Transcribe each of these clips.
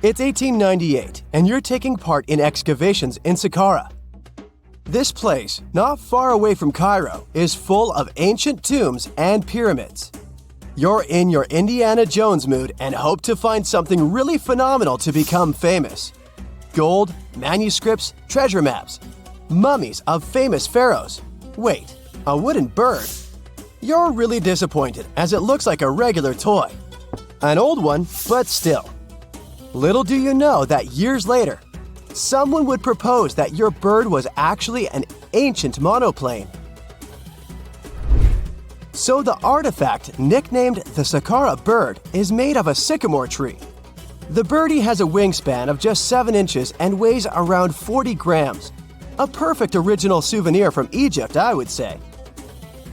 It's 1898, and you're taking part in excavations in Saqqara. This place, not far away from Cairo, is full of ancient tombs and pyramids. You're in your Indiana Jones mood and hope to find something really phenomenal to become famous. Gold, manuscripts, treasure maps, mummies of famous pharaohs. Wait, a wooden bird? You're really disappointed as it looks like a regular toy. An old one, but still. Little do you know that years later, someone would propose that your bird was actually an ancient monoplane. So the artifact, nicknamed the Saqqara Bird, is made of a sycamore tree. The birdie has a wingspan of just 7 inches and weighs around 40 grams. A perfect original souvenir from Egypt, I would say.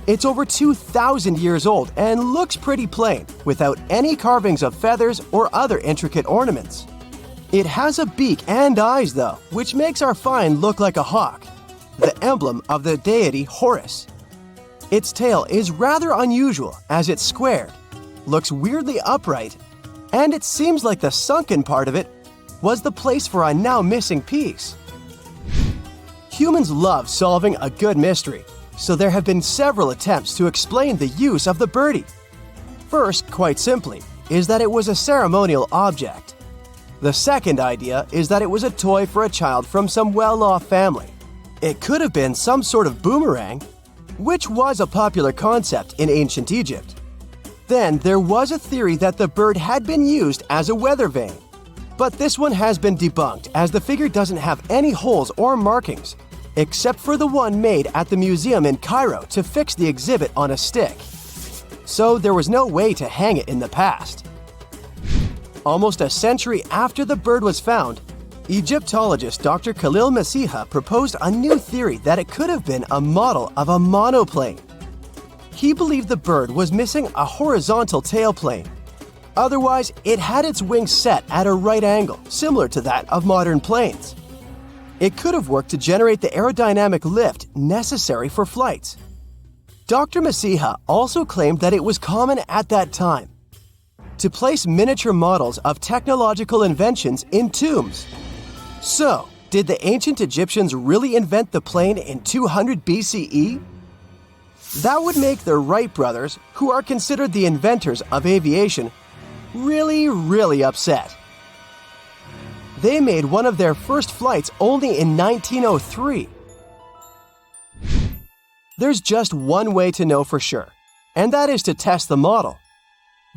It's over 2,000 years old and looks pretty plain, without any carvings of feathers or other intricate ornaments. It has a beak and eyes, though, which makes our find look like a hawk, the emblem of the deity Horus. Its tail is rather unusual as it's squared, looks weirdly upright, and it seems like the sunken part of it was the place for a now missing piece. Humans love solving a good mystery, so there have been several attempts to explain the use of the birdie. First, quite simply, is that it was a ceremonial object. The second idea is that it was a toy for a child from some well-off family. It could have been some sort of boomerang, which was a popular concept in ancient Egypt. Then there was a theory that the bird had been used as a weather vane. But this one has been debunked as the figure doesn't have any holes or markings, except for the one made at the museum in Cairo to fix the exhibit on a stick. So there was no way to hang it in the past. Almost a century after the bird was found, Egyptologist Dr. Khalil Masiha proposed a new theory that it could have been a model of a monoplane. He believed the bird was missing a horizontal tailplane. Otherwise, it had its wings set at a right angle, similar to that of modern planes. It could have worked to generate the aerodynamic lift necessary for flights. Dr. Masiha also claimed that it was common at that time to place miniature models of technological inventions in tombs. So, did the ancient Egyptians really invent the plane in 200 BCE? That would make the Wright brothers, who are considered the inventors of aviation, really upset. They made one of their first flights only in 1903. There's just one way to know for sure, and that is to test the model.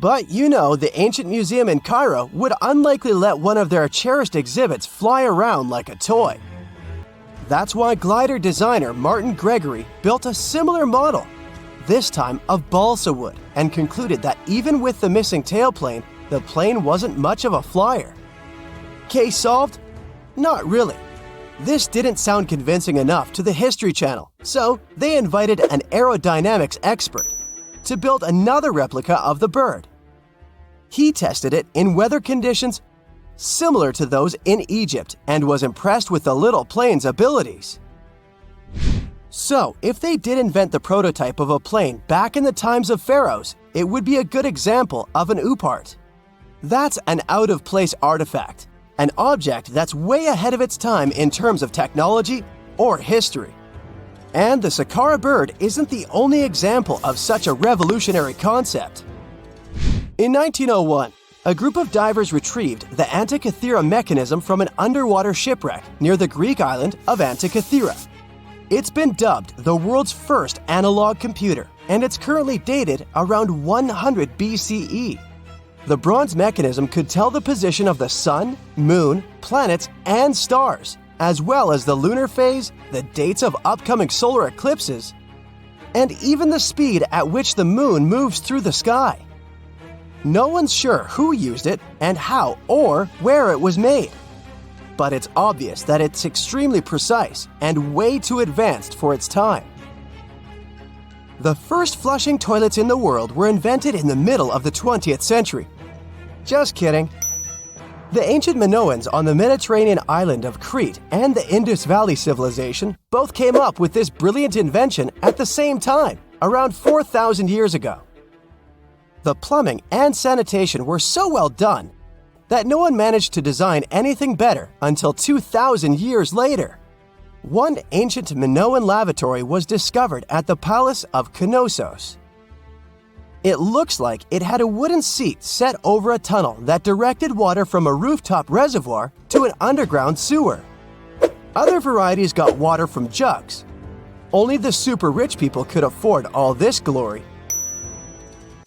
But you know, the ancient museum in Cairo would unlikely let one of their cherished exhibits fly around like a toy. That's why glider designer Martin Gregory built a similar model, this time of balsa wood, and concluded that even with the missing tailplane, the plane wasn't much of a flyer. Case solved? Not really. This didn't sound convincing enough to the History Channel, so they invited an aerodynamics expert to build another replica of the bird. He tested it in weather conditions similar to those in Egypt and was impressed with the little plane's abilities. So, if they did invent the prototype of a plane back in the times of pharaohs, it would be a good example of an oupart. That's an out-of-place artifact, an object that's way ahead of its time in terms of technology or history. And the Saqqara Bird isn't the only example of such a revolutionary concept. In 1901, a group of divers retrieved the Antikythera mechanism from an underwater shipwreck near the Greek island of Antikythera. It's been dubbed the world's first analog computer, and it's currently dated around 100 BCE. The bronze mechanism could tell the position of the sun, moon, planets, and stars, as well as the lunar phase, the dates of upcoming solar eclipses, and even the speed at which the moon moves through the sky. No one's sure who used it and how or where it was made. But it's obvious that it's extremely precise and way too advanced for its time. The first flushing toilets in the world were invented in the middle of the 20th century. Just kidding. The ancient Minoans on the Mediterranean island of Crete and the Indus Valley civilization both came up with this brilliant invention at the same time, around 4,000 years ago. The plumbing and sanitation were so well done that no one managed to design anything better until 2,000 years later. One ancient Minoan lavatory was discovered at the Palace of Knossos. It looks like it had a wooden seat set over a tunnel that directed water from a rooftop reservoir to an underground sewer. Other varieties got water from jugs. Only the super rich people could afford all this glory.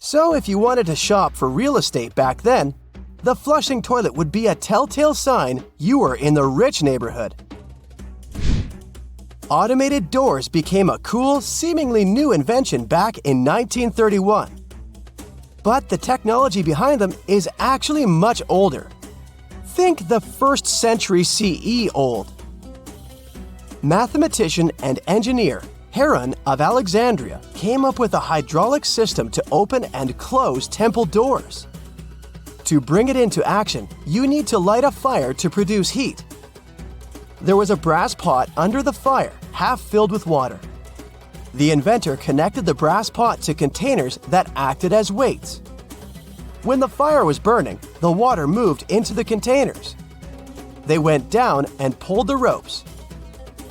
So if you wanted to shop for real estate back then, the flushing toilet would be a telltale sign you were in the rich neighborhood. Automated doors became a cool, seemingly new invention back in 1931. But the technology behind them is actually much older. Think the 1st century CE old. Mathematician and engineer Heron of Alexandria came up with a hydraulic system to open and close temple doors. To bring it into action, you need to light a fire to produce heat. There was a brass pot under the fire, half filled with water. The inventor connected the brass pot to containers that acted as weights. When the fire was burning, the water moved into the containers. They went down and pulled the ropes.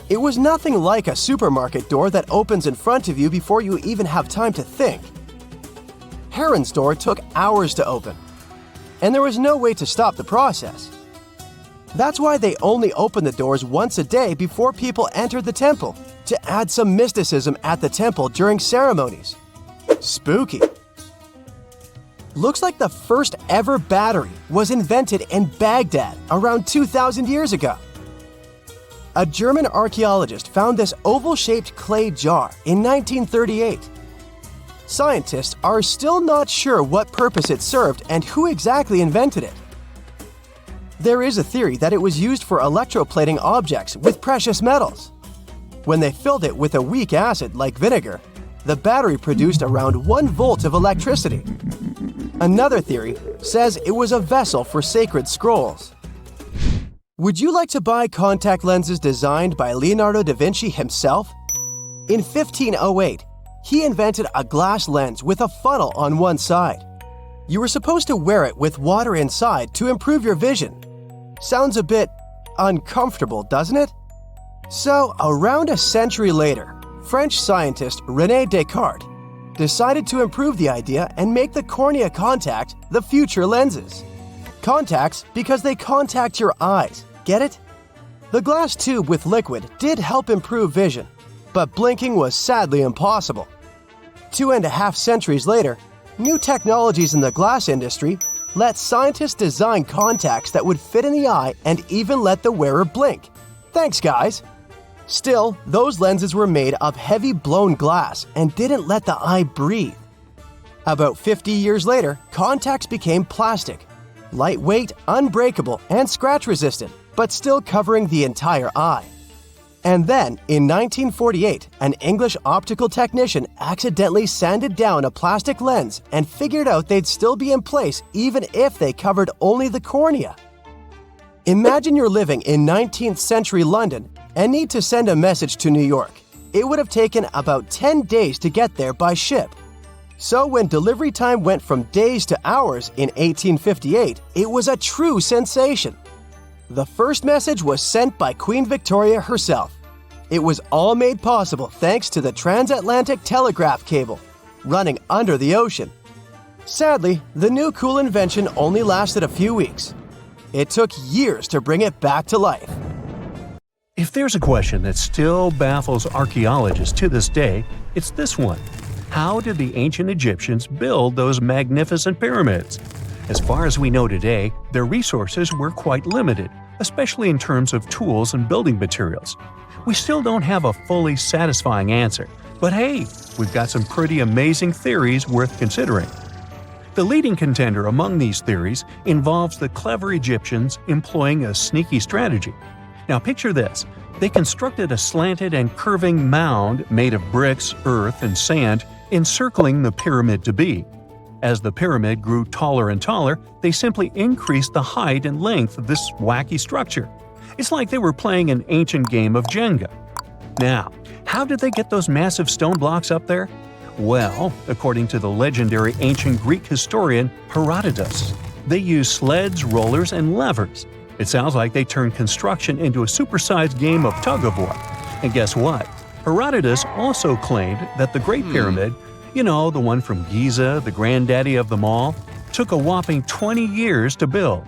It was nothing like a supermarket door that opens in front of you before you even have time to think. Heron's door took hours to open, and there was no way to stop the process. That's why they only opened the doors once a day before people entered the temple, to add some mysticism at the temple during ceremonies. Spooky. Looks like the first ever battery was invented in Baghdad around 2,000 years ago. A German archaeologist found this oval-shaped clay jar in 1938. Scientists are still not sure what purpose it served and who exactly invented it. There is a theory that it was used for electroplating objects with precious metals. When they filled it with a weak acid like vinegar, the battery produced around 1 volt of electricity. Another theory says it was a vessel for sacred scrolls. Would you like to buy contact lenses designed by Leonardo da Vinci himself? In 1508, he invented a glass lens with a funnel on one side. You were supposed to wear it with water inside to improve your vision. Sounds a bit uncomfortable, doesn't it? So, around a century later, French scientist René Descartes decided to improve the idea and make the cornea contact the future lenses. Contacts because they contact your eyes, get it? The glass tube with liquid did help improve vision, but blinking was sadly impossible. 2.5 centuries later, new technologies in the glass industry let scientists design contacts that would fit in the eye and even let the wearer blink. Thanks, guys! Still, those lenses were made of heavy blown glass and didn't let the eye breathe. About 50 years later, contacts became plastic, lightweight, unbreakable, and scratch-resistant, but still covering the entire eye. And then, in 1948, an English optical technician accidentally sanded down a plastic lens and figured out they'd still be in place even if they covered only the cornea. Imagine you're living in 19th century London and need to send a message to New York. It would have taken about 10 days to get there by ship. So when delivery time went from days to hours in 1858, it was a true sensation. The first message was sent by Queen Victoria herself. It was all made possible thanks to the transatlantic telegraph cable, running under the ocean. Sadly, the new cool invention only lasted a few weeks. It took years to bring it back to life. If there's a question that still baffles archaeologists to this day, it's this one. How did the ancient Egyptians build those magnificent pyramids? As far as we know today, their resources were quite limited, especially in terms of tools and building materials. We still don't have a fully satisfying answer, but hey, we've got some pretty amazing theories worth considering. The leading contender among these theories involves the clever Egyptians employing a sneaky strategy. Now picture this. They constructed a slanted and curving mound made of bricks, earth, and sand encircling the pyramid to be. As the pyramid grew taller and taller, they simply increased the height and length of this wacky structure. It's like they were playing an ancient game of Jenga. Now, how did they get those massive stone blocks up there? Well, according to the legendary ancient Greek historian Herodotus, They used sleds, rollers, and levers. It sounds like they turned construction into a supersized game of tug-of-war. And guess what? Herodotus also claimed that the Great Pyramid, the one from Giza, the granddaddy of them all, took a whopping 20 years to build.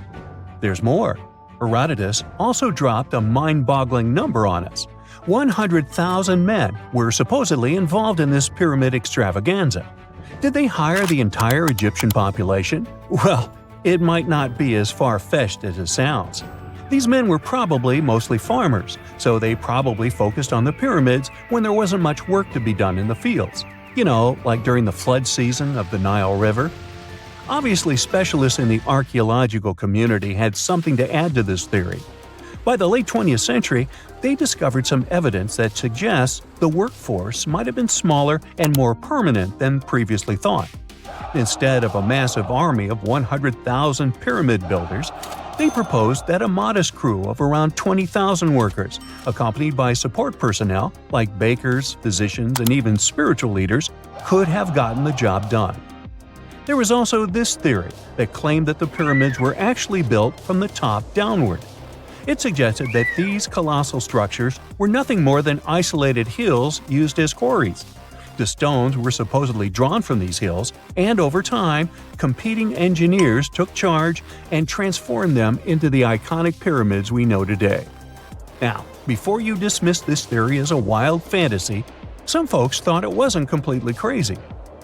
There's more. Herodotus also dropped a mind-boggling number on us. 100,000 men were supposedly involved in this pyramid extravaganza. Did they hire the entire Egyptian population? Well, it might not be as far-fetched as it sounds. These men were probably mostly farmers, so they probably focused on the pyramids when there wasn't much work to be done in the fields. Like during the flood season of the Nile River. Obviously, specialists in the archaeological community had something to add to this theory. By the late 20th century, they discovered some evidence that suggests the workforce might have been smaller and more permanent than previously thought. Instead of a massive army of 100,000 pyramid builders, they proposed that a modest crew of around 20,000 workers, accompanied by support personnel like bakers, physicians, and even spiritual leaders, could have gotten the job done. There was also this theory that claimed that the pyramids were actually built from the top downward. It suggested that these colossal structures were nothing more than isolated hills used as quarries. The stones were supposedly drawn from these hills, and over time, competing engineers took charge and transformed them into the iconic pyramids we know today. Now, before you dismiss this theory as a wild fantasy, some folks thought it wasn't completely crazy.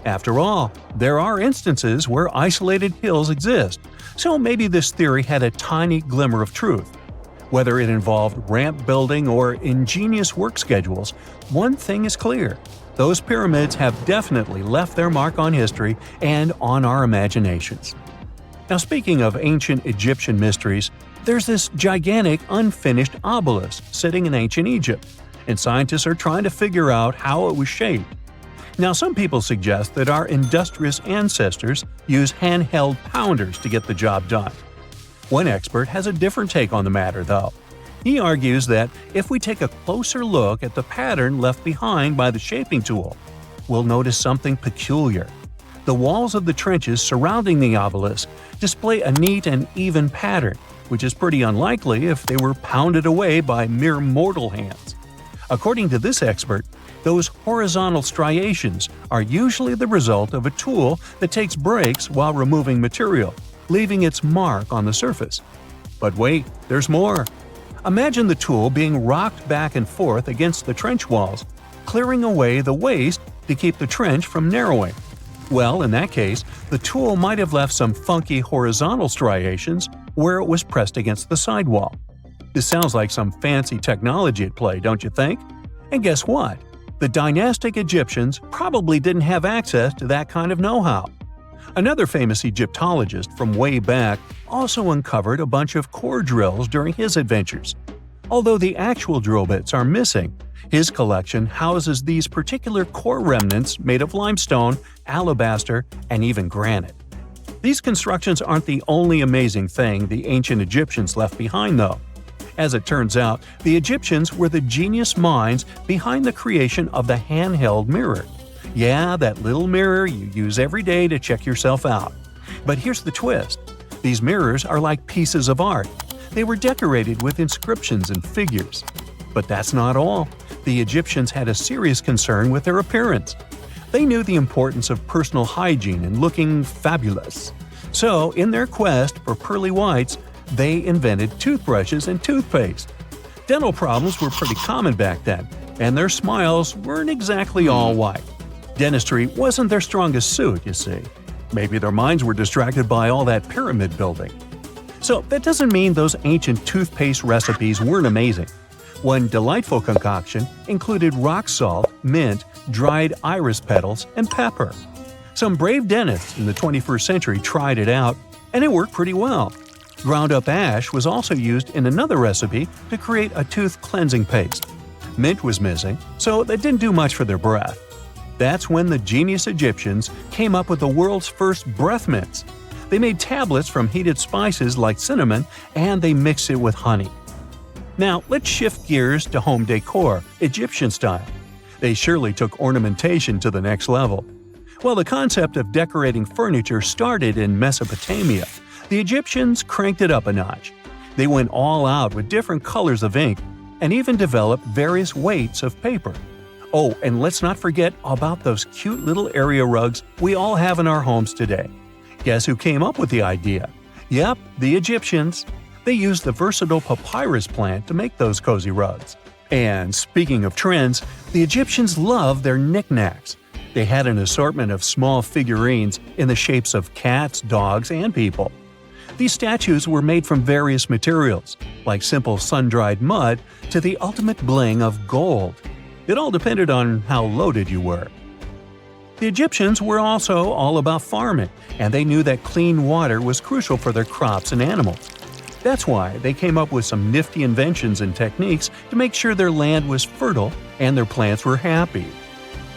After all, there are instances where isolated hills exist, so maybe this theory had a tiny glimmer of truth. Whether it involved ramp building or ingenious work schedules, one thing is clear. Those pyramids have definitely left their mark on history and on our imaginations. Now, speaking of ancient Egyptian mysteries, there's this gigantic unfinished obelisk sitting in ancient Egypt, and scientists are trying to figure out how it was shaped. Now, some people suggest that our industrious ancestors used handheld pounders to get the job done. One expert has a different take on the matter, though. He argues that if we take a closer look at the pattern left behind by the shaping tool, we'll notice something peculiar. The walls of the trenches surrounding the obelisk display a neat and even pattern, which is pretty unlikely if they were pounded away by mere mortal hands. According to this expert, those horizontal striations are usually the result of a tool that takes breaks while removing material, leaving its mark on the surface. But wait, there's more. Imagine the tool being rocked back and forth against the trench walls, clearing away the waste to keep the trench from narrowing. Well, in that case, the tool might have left some funky horizontal striations where it was pressed against the sidewall. This sounds like some fancy technology at play, don't you think? And guess what? The dynastic Egyptians probably didn't have access to that kind of know-how. Another famous Egyptologist from way back also uncovered a bunch of core drills during his adventures. Although the actual drill bits are missing, his collection houses these particular core remnants made of limestone, alabaster, and even granite. These constructions aren't the only amazing thing the ancient Egyptians left behind, though. As it turns out, the Egyptians were the genius minds behind the creation of the handheld mirror. Yeah, that little mirror you use every day to check yourself out. But here's the twist. These mirrors are like pieces of art. They were decorated with inscriptions and figures. But that's not all. The Egyptians had a serious concern with their appearance. They knew the importance of personal hygiene and looking fabulous. So, in their quest for pearly whites, they invented toothbrushes and toothpaste. Dental problems were pretty common back then, and their smiles weren't exactly all white. Dentistry wasn't their strongest suit, you see. Maybe their minds were distracted by all that pyramid building. So that doesn't mean those ancient toothpaste recipes weren't amazing. One delightful concoction included rock salt, mint, dried iris petals, and pepper. Some brave dentists in the 21st century tried it out, and it worked pretty well. Ground-up ash was also used in another recipe to create a tooth cleansing paste. Mint was missing, so that didn't do much for their breath. That's when the genius Egyptians came up with the world's first breath mints. They made tablets from heated spices like cinnamon, and they mixed it with honey. Now, let's shift gears to home decor, Egyptian style. They surely took ornamentation to the next level. Well, the concept of decorating furniture started in Mesopotamia. The Egyptians cranked it up a notch. They went all out with different colors of ink and even developed various weights of paper. Oh, and let's not forget about those cute little area rugs we all have in our homes today. Guess who came up with the idea? Yep, the Egyptians. They used the versatile papyrus plant to make those cozy rugs. And speaking of trends, the Egyptians loved their knickknacks. They had an assortment of small figurines in the shapes of cats, dogs, and people. These statues were made from various materials, like simple sun-dried mud to the ultimate bling of gold. It all depended on how loaded you were. The Egyptians were also all about farming, and they knew that clean water was crucial for their crops and animals. That's why they came up with some nifty inventions and techniques to make sure their land was fertile and their plants were happy.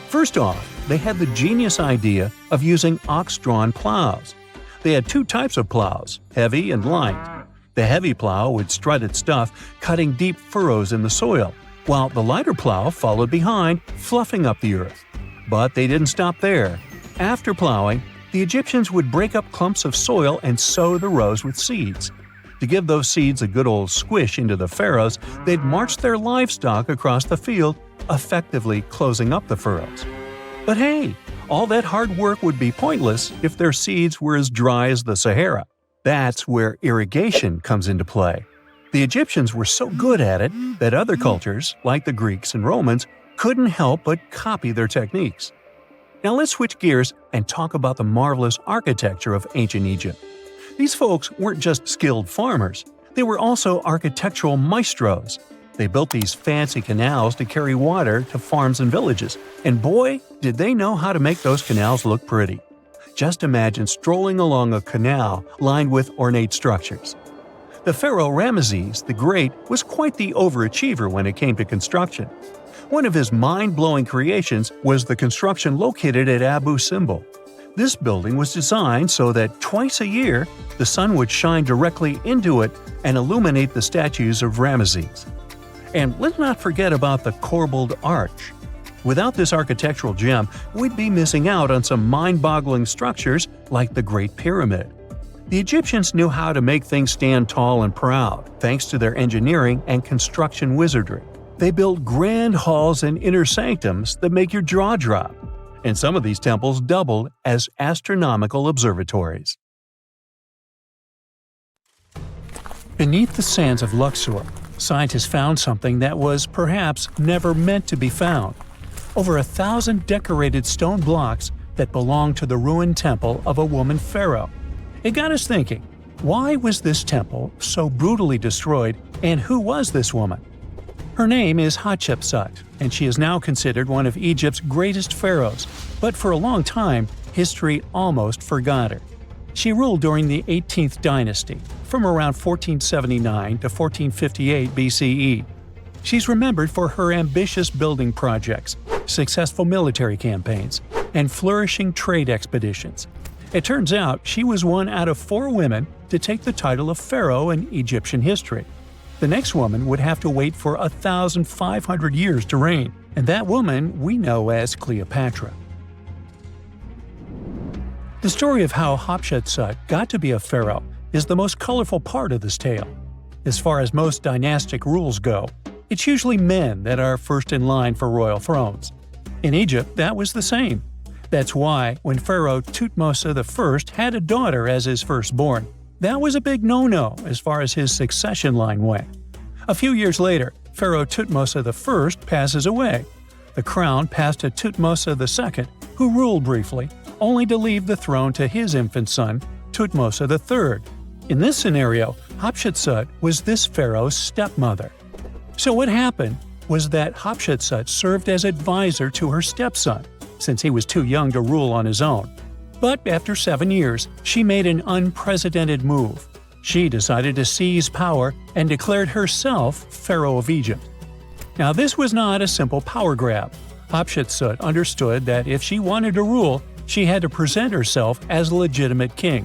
First off, they had the genius idea of using ox-drawn plows. They had two types of plows, heavy and light. The heavy plow would strut its stuff, cutting deep furrows in the soil, while the lighter plow followed behind, fluffing up the earth. But they didn't stop there. After plowing, the Egyptians would break up clumps of soil and sow the rows with seeds. To give those seeds a good old squish into the furrows, they'd march their livestock across the field, effectively closing up the furrows. But hey, all that hard work would be pointless if their seeds were as dry as the Sahara. That's where irrigation comes into play. The Egyptians were so good at it that other cultures, like the Greeks and Romans, couldn't help but copy their techniques. Now let's switch gears and talk about the marvelous architecture of ancient Egypt. These folks weren't just skilled farmers, they were also architectural maestros. They built these fancy canals to carry water to farms and villages, and boy, did they know how to make those canals look pretty. Just imagine strolling along a canal lined with ornate structures. The pharaoh Ramesses the Great was quite the overachiever when it came to construction. One of his mind-blowing creations was the construction located at Abu Simbel. This building was designed so that twice a year, the sun would shine directly into it and illuminate the statues of Ramesses. And let's not forget about the corbelled arch. Without this architectural gem, we'd be missing out on some mind-boggling structures like the Great Pyramid. The Egyptians knew how to make things stand tall and proud, thanks to their engineering and construction wizardry. They built grand halls and inner sanctums that make your jaw drop, and some of these temples doubled as astronomical observatories. Beneath the sands of Luxor, scientists found something that was perhaps never meant to be found. Over 1,000 decorated stone blocks that belonged to the ruined temple of a woman pharaoh. It got us thinking, why was this temple so brutally destroyed, and who was this woman? Her name is Hatshepsut, and she is now considered one of Egypt's greatest pharaohs, but for a long time, history almost forgot her. She ruled during the 18th dynasty, from around 1479 to 1458 BCE. She's remembered for her ambitious building projects, successful military campaigns, and flourishing trade expeditions. It turns out she was one out of 4 women to take the title of pharaoh in Egyptian history. The next woman would have to wait for 1,500 years to reign, and that woman we know as Cleopatra. The story of how Hatshepsut got to be a pharaoh is the most colorful part of this tale. As far as most dynastic rules go, it's usually men that are first in line for royal thrones. In Egypt, that was the same. That's why, when Pharaoh Thutmose I had a daughter as his firstborn, that was a big no-no as far as his succession line went. A few years later, Pharaoh Thutmose I passes away. The crown passed to Thutmose II, who ruled briefly, only to leave the throne to his infant son, Thutmose III. In this scenario, Hatshepsut was this pharaoh's stepmother. So what happened was that Hatshepsut served as advisor to her stepson, since he was too young to rule on his own. But after 7 years, she made an unprecedented move. She decided to seize power and declared herself Pharaoh of Egypt. Now this was not a simple power grab. Hatshepsut understood that if she wanted to rule, she had to present herself as a legitimate king.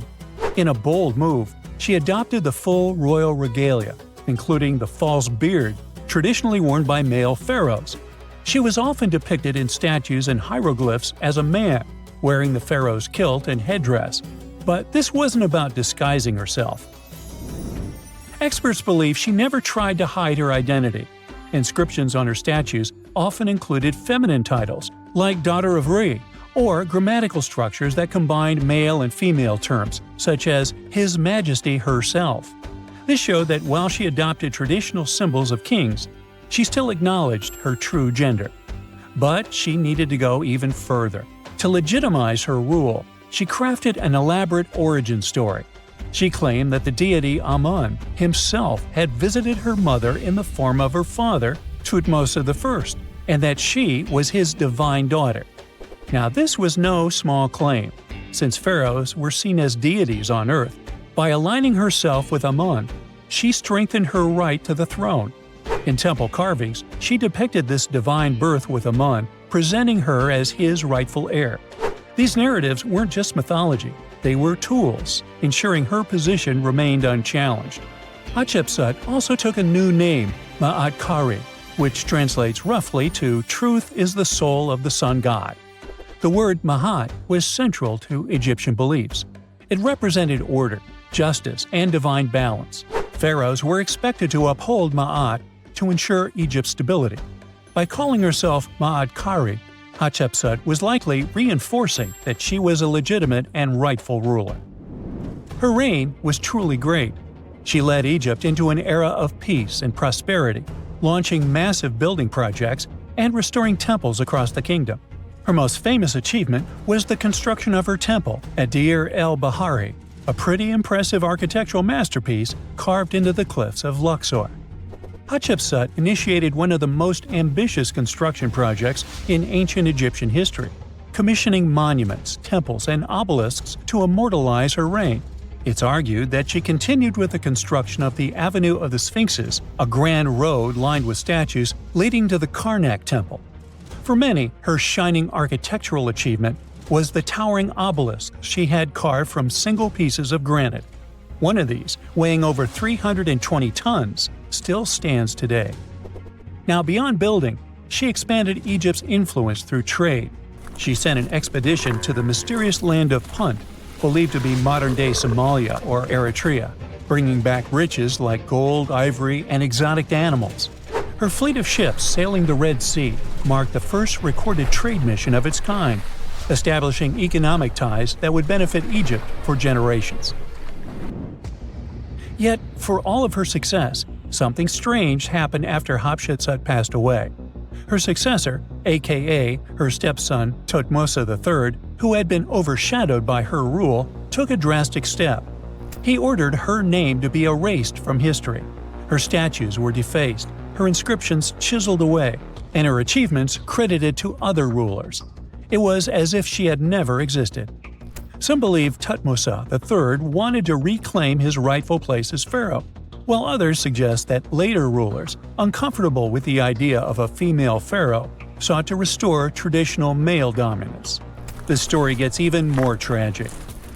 In a bold move, she adopted the full royal regalia, including the false beard, traditionally worn by male pharaohs. She was often depicted in statues and hieroglyphs as a man, wearing the pharaoh's kilt and headdress. But this wasn't about disguising herself. Experts believe she never tried to hide her identity. Inscriptions on her statues often included feminine titles, like Daughter of Re, or grammatical structures that combined male and female terms, such as His Majesty herself. This showed that while she adopted traditional symbols of kings, she still acknowledged her true gender. But she needed to go even further. To legitimize her rule, she crafted an elaborate origin story. She claimed that the deity Amun himself had visited her mother in the form of her father, Thutmose I, and that she was his divine daughter. Now, this was no small claim, since pharaohs were seen as deities on earth. By aligning herself with Amun, she strengthened her right to the throne. In temple carvings, she depicted this divine birth with Amun, presenting her as his rightful heir. These narratives weren't just mythology, they were tools, ensuring her position remained unchallenged. Hatshepsut also took a new name, Ma'at Kari, which translates roughly to "Truth is the soul of the sun god." The word Ma'at was central to Egyptian beliefs. It represented order, justice, and divine balance. Pharaohs were expected to uphold Ma'at to ensure Egypt's stability. By calling herself Ma'at Kari, Hatshepsut was likely reinforcing that she was a legitimate and rightful ruler. Her reign was truly great. She led Egypt into an era of peace and prosperity, launching massive building projects and restoring temples across the kingdom. Her most famous achievement was the construction of her temple at Deir el-Bahari, a pretty impressive architectural masterpiece carved into the cliffs of Luxor. Hatshepsut initiated one of the most ambitious construction projects in ancient Egyptian history, commissioning monuments, temples, and obelisks to immortalize her reign. It's argued that she continued with the construction of the Avenue of the Sphinxes, a grand road lined with statues leading to the Karnak Temple. For many, her shining architectural achievement was the towering obelisk she had carved from single pieces of granite. One of these, weighing over 320 tons, still stands today. Now, beyond building, she expanded Egypt's influence through trade. She sent an expedition to the mysterious land of Punt, believed to be modern-day Somalia or Eritrea, bringing back riches like gold, ivory, and exotic animals. Her fleet of ships sailing the Red Sea marked the first recorded trade mission of its kind, establishing economic ties that would benefit Egypt for generations. Yet, for all of her success, something strange happened after Hatshepsut passed away. Her successor, aka her stepson Thutmose III, who had been overshadowed by her rule, took a drastic step. He ordered her name to be erased from history. Her statues were defaced, her inscriptions chiseled away, and her achievements credited to other rulers. It was as if she had never existed. Some believe Thutmose III wanted to reclaim his rightful place as pharaoh, while others suggest that later rulers, uncomfortable with the idea of a female pharaoh, sought to restore traditional male dominance. The story gets even more tragic.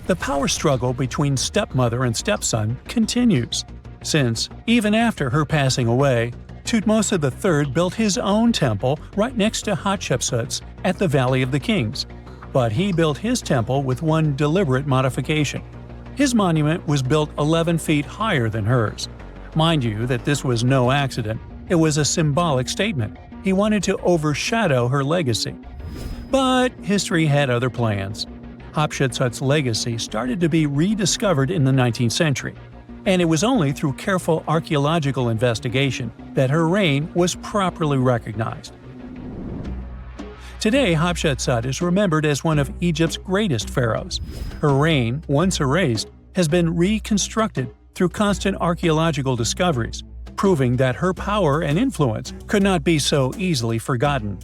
The power struggle between stepmother and stepson continues, since, even after her passing away, Thutmose III built his own temple right next to Hatshepsut's at the Valley of the Kings. But he built his temple with one deliberate modification. His monument was built 11 feet higher than hers. Mind you that this was no accident, it was a symbolic statement. He wanted to overshadow her legacy. But history had other plans. Hatshepsut's legacy started to be rediscovered in the 19th century, and it was only through careful archaeological investigation that her reign was properly recognized. Today, Hatshepsut is remembered as one of Egypt's greatest pharaohs. Her reign, once erased, has been reconstructed through constant archaeological discoveries, proving that her power and influence could not be so easily forgotten.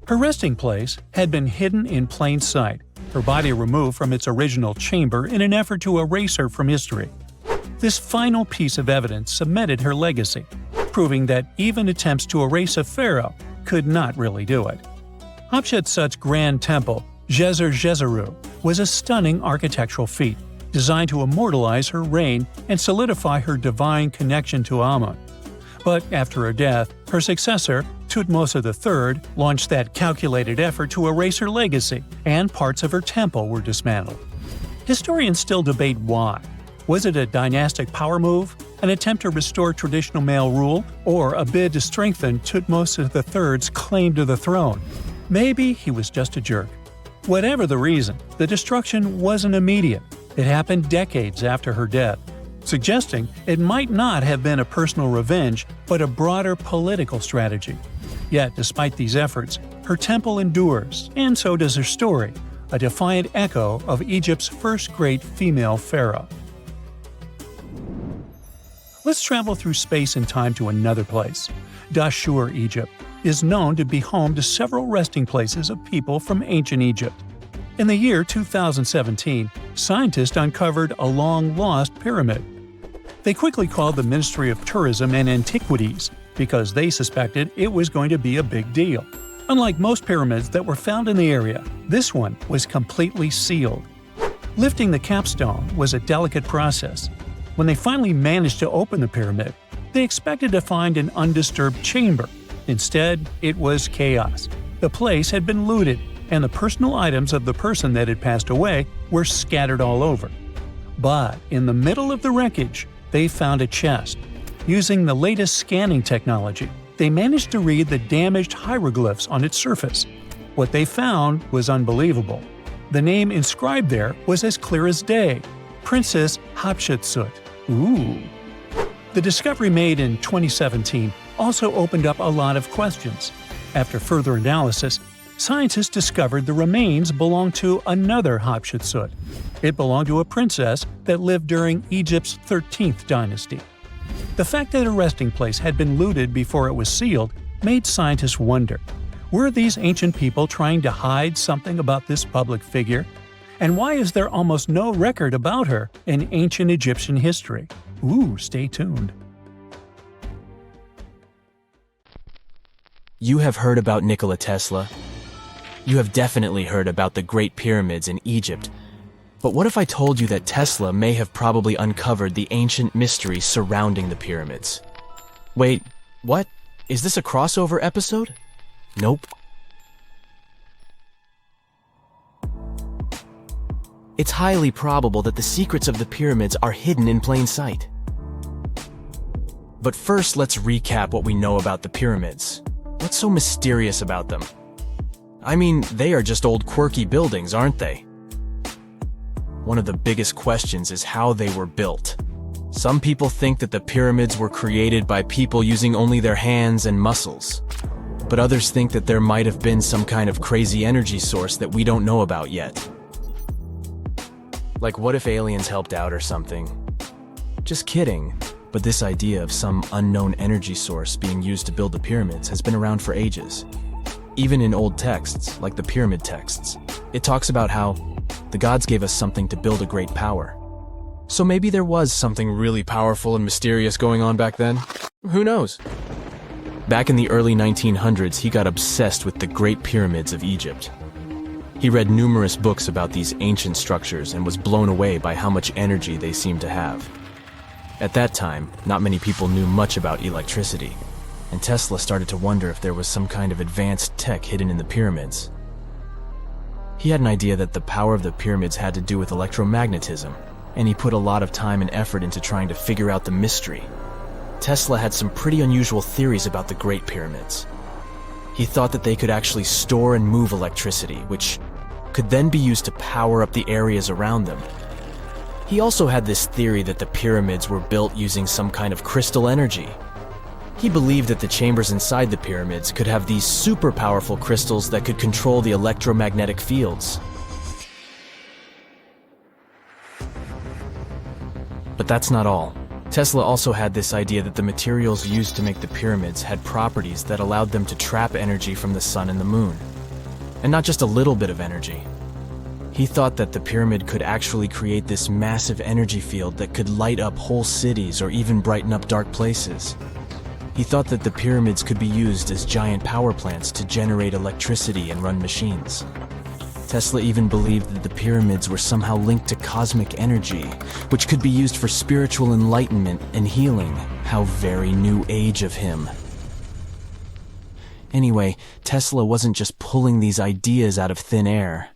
Her resting place had been hidden in plain sight, her body removed from its original chamber in an effort to erase her from history. This final piece of evidence cemented her legacy, proving that even attempts to erase a pharaoh could not really do it. Hatshepsut's grand temple, Djeser-Djeseru, was a stunning architectural feat, designed to immortalize her reign and solidify her divine connection to Amun. But after her death, her successor, Thutmose III, launched that calculated effort to erase her legacy, and parts of her temple were dismantled. Historians still debate why. Was it a dynastic power move, an attempt to restore traditional male rule, or a bid to strengthen Thutmose III's claim to the throne? Maybe he was just a jerk. Whatever the reason, the destruction wasn't immediate. It happened decades after her death, suggesting it might not have been a personal revenge, but a broader political strategy. Yet, despite these efforts, her temple endures, and so does her story, a defiant echo of Egypt's first great female pharaoh. Let's travel through space and time to another place. Dashur, Egypt, is known to be home to several resting places of people from ancient Egypt. In the year 2017, scientists uncovered a long-lost pyramid. They quickly called the Ministry of Tourism and Antiquities because they suspected it was going to be a big deal. Unlike most pyramids that were found in the area, this one was completely sealed. Lifting the capstone was a delicate process. When they finally managed to open the pyramid, they expected to find an undisturbed chamber. Instead, it was chaos. The place had been looted, and the personal items of the person that had passed away were scattered all over. But in the middle of the wreckage, they found a chest. Using the latest scanning technology, they managed to read the damaged hieroglyphs on its surface. What they found was unbelievable. The name inscribed there was as clear as day: Princess Hatshepsut. Ooh. The discovery made in 2017 also opened up a lot of questions. After further analysis, scientists discovered the remains belonged to another Hatshepsut. It belonged to a princess that lived during Egypt's 13th dynasty. The fact that a resting place had been looted before it was sealed made scientists wonder, were these ancient people trying to hide something about this public figure? And why is there almost no record about her in ancient Egyptian history? Ooh, stay tuned. You have heard about Nikola Tesla. You have definitely heard about the Great Pyramids in Egypt. But what if I told you that Tesla may have probably uncovered the ancient mystery surrounding the pyramids? Wait, what? Is this a crossover episode? Nope. It's highly probable that the secrets of the pyramids are hidden in plain sight. But first, let's recap what we know about the pyramids. What's so mysterious about them? I mean, they are just old quirky buildings, aren't they? One of the biggest questions is how they were built. Some people think that the pyramids were created by people using only their hands and muscles. But others think that there might have been some kind of crazy energy source that we don't know about yet. Like, what if aliens helped out or something? Just kidding. But this idea of some unknown energy source being used to build the pyramids has been around for ages. Even in old texts, like the pyramid texts, it talks about how the gods gave us something to build a great power. So maybe there was something really powerful and mysterious going on back then? Who knows? Back in the early 1900s, he got obsessed with the Great Pyramids of Egypt. He read numerous books about these ancient structures and was blown away by how much energy they seemed to have. At that time, not many people knew much about electricity, and Tesla started to wonder if there was some kind of advanced tech hidden in the pyramids. He had an idea that the power of the pyramids had to do with electromagnetism, and he put a lot of time and effort into trying to figure out the mystery. Tesla had some pretty unusual theories about the Great Pyramids. He thought that they could actually store and move electricity, which could then be used to power up the areas around them. He also had this theory that the pyramids were built using some kind of crystal energy. He believed that the chambers inside the pyramids could have these super powerful crystals that could control the electromagnetic fields. But that's not all. Tesla also had this idea that the materials used to make the pyramids had properties that allowed them to trap energy from the sun and the moon. And not just a little bit of energy. He thought that the pyramid could actually create this massive energy field that could light up whole cities or even brighten up dark places. He thought that the pyramids could be used as giant power plants to generate electricity and run machines. Tesla even believed that the pyramids were somehow linked to cosmic energy, which could be used for spiritual enlightenment and healing. How very new age of him. Anyway, Tesla wasn't just pulling these ideas out of thin air.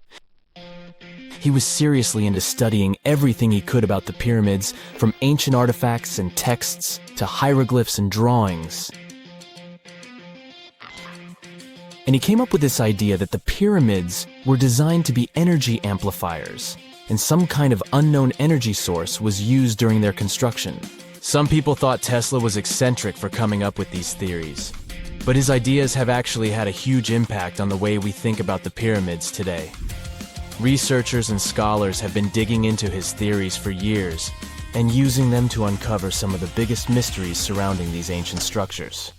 He was seriously into studying everything he could about the pyramids, from ancient artifacts and texts to hieroglyphs and drawings. And he came up with this idea that the pyramids were designed to be energy amplifiers, and some kind of unknown energy source was used during their construction. Some people thought Tesla was eccentric for coming up with these theories, but his ideas have actually had a huge impact on the way we think about the pyramids today. Researchers and scholars have been digging into his theories for years and using them to uncover some of the biggest mysteries surrounding these ancient structures.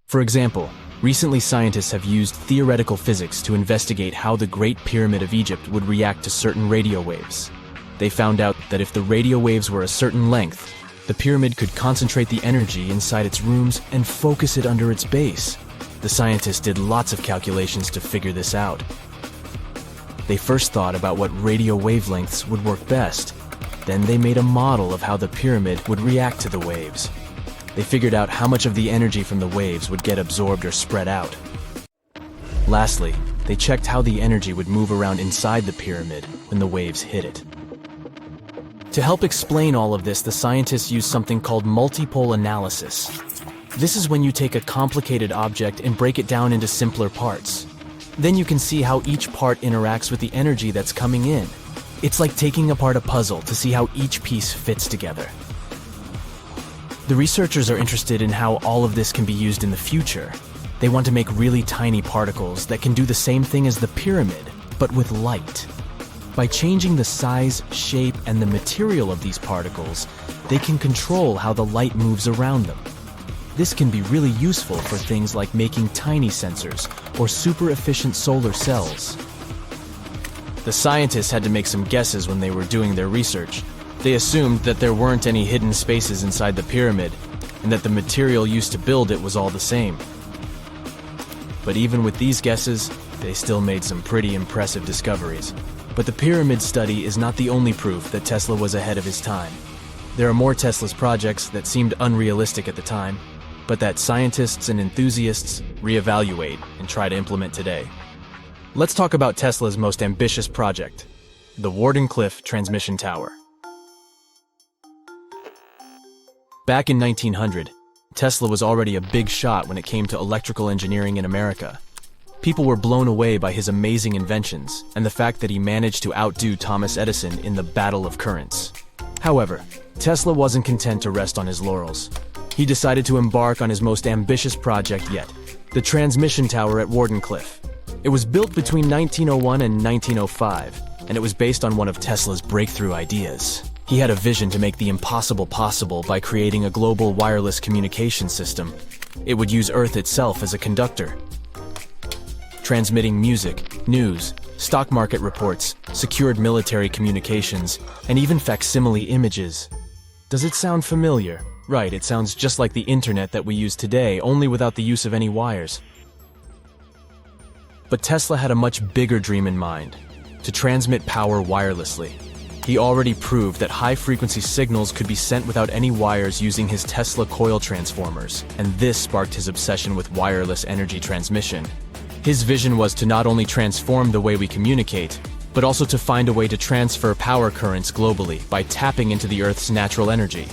For example, recently scientists have used theoretical physics to investigate how the Great Pyramid of Egypt would react to certain radio waves. They found out that if the radio waves were a certain length, the pyramid could concentrate the energy inside its rooms and focus it under its base. The scientists did lots of calculations to figure this out. They first thought about what radio wavelengths would work best. Then they made a model of how the pyramid would react to the waves. They figured out how much of the energy from the waves would get absorbed or spread out. Lastly, they checked how the energy would move around inside the pyramid when the waves hit it. To help explain all of this, the scientists used something called multipole analysis. This is when you take a complicated object and break it down into simpler parts. Then you can see how each part interacts with the energy that's coming in. It's like taking apart a puzzle to see how each piece fits together. The researchers are interested in how all of this can be used in the future. They want to make really tiny particles that can do the same thing as the pyramid, but with light. By changing the size, shape, and the material of these particles, they can control how the light moves around them. This can be really useful for things like making tiny sensors or super efficient solar cells. The scientists had to make some guesses when they were doing their research. They assumed that there weren't any hidden spaces inside the pyramid, and that the material used to build it was all the same. But even with these guesses, they still made some pretty impressive discoveries. But the pyramid study is not the only proof that Tesla was ahead of his time. There are more Tesla's projects that seemed unrealistic at the time, but that scientists and enthusiasts reevaluate and try to implement today. Let's talk about Tesla's most ambitious project, the Wardenclyffe transmission tower. Back in 1900, Tesla was already a big shot when it came to electrical engineering in America. People were blown away by his amazing inventions and the fact that he managed to outdo Thomas Edison in the battle of currents. However, Tesla wasn't content to rest on his laurels. He decided to embark on his most ambitious project yet, the transmission tower at Wardenclyffe. It was built between 1901 and 1905, and it was based on one of Tesla's breakthrough ideas. He had a vision to make the impossible possible by creating a global wireless communication system. It would use Earth itself as a conductor, transmitting music, news, stock market reports, secured military communications, and even facsimile images. Does it sound familiar? Right, it sounds just like the internet that we use today, only without the use of any wires. But Tesla had a much bigger dream in mind: to transmit power wirelessly. He already proved that high-frequency signals could be sent without any wires using his Tesla coil transformers, and this sparked his obsession with wireless energy transmission. His vision was to not only transform the way we communicate, but also to find a way to transfer power currents globally by tapping into the Earth's natural energy.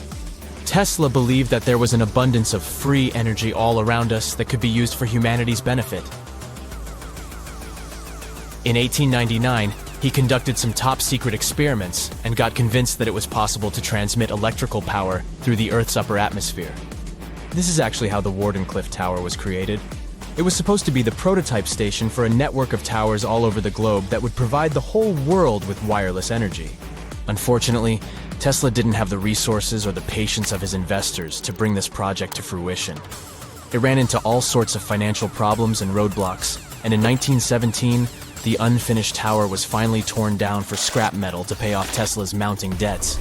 Tesla believed that there was an abundance of free energy all around us that could be used for humanity's benefit. In 1899, he conducted some top-secret experiments and got convinced that it was possible to transmit electrical power through the Earth's upper atmosphere. This is actually how the Wardenclyffe Tower was created. It was supposed to be the prototype station for a network of towers all over the globe that would provide the whole world with wireless energy. Unfortunately, Tesla didn't have the resources or the patience of his investors to bring this project to fruition. It ran into all sorts of financial problems and roadblocks, and in 1917, the unfinished tower was finally torn down for scrap metal to pay off Tesla's mounting debts.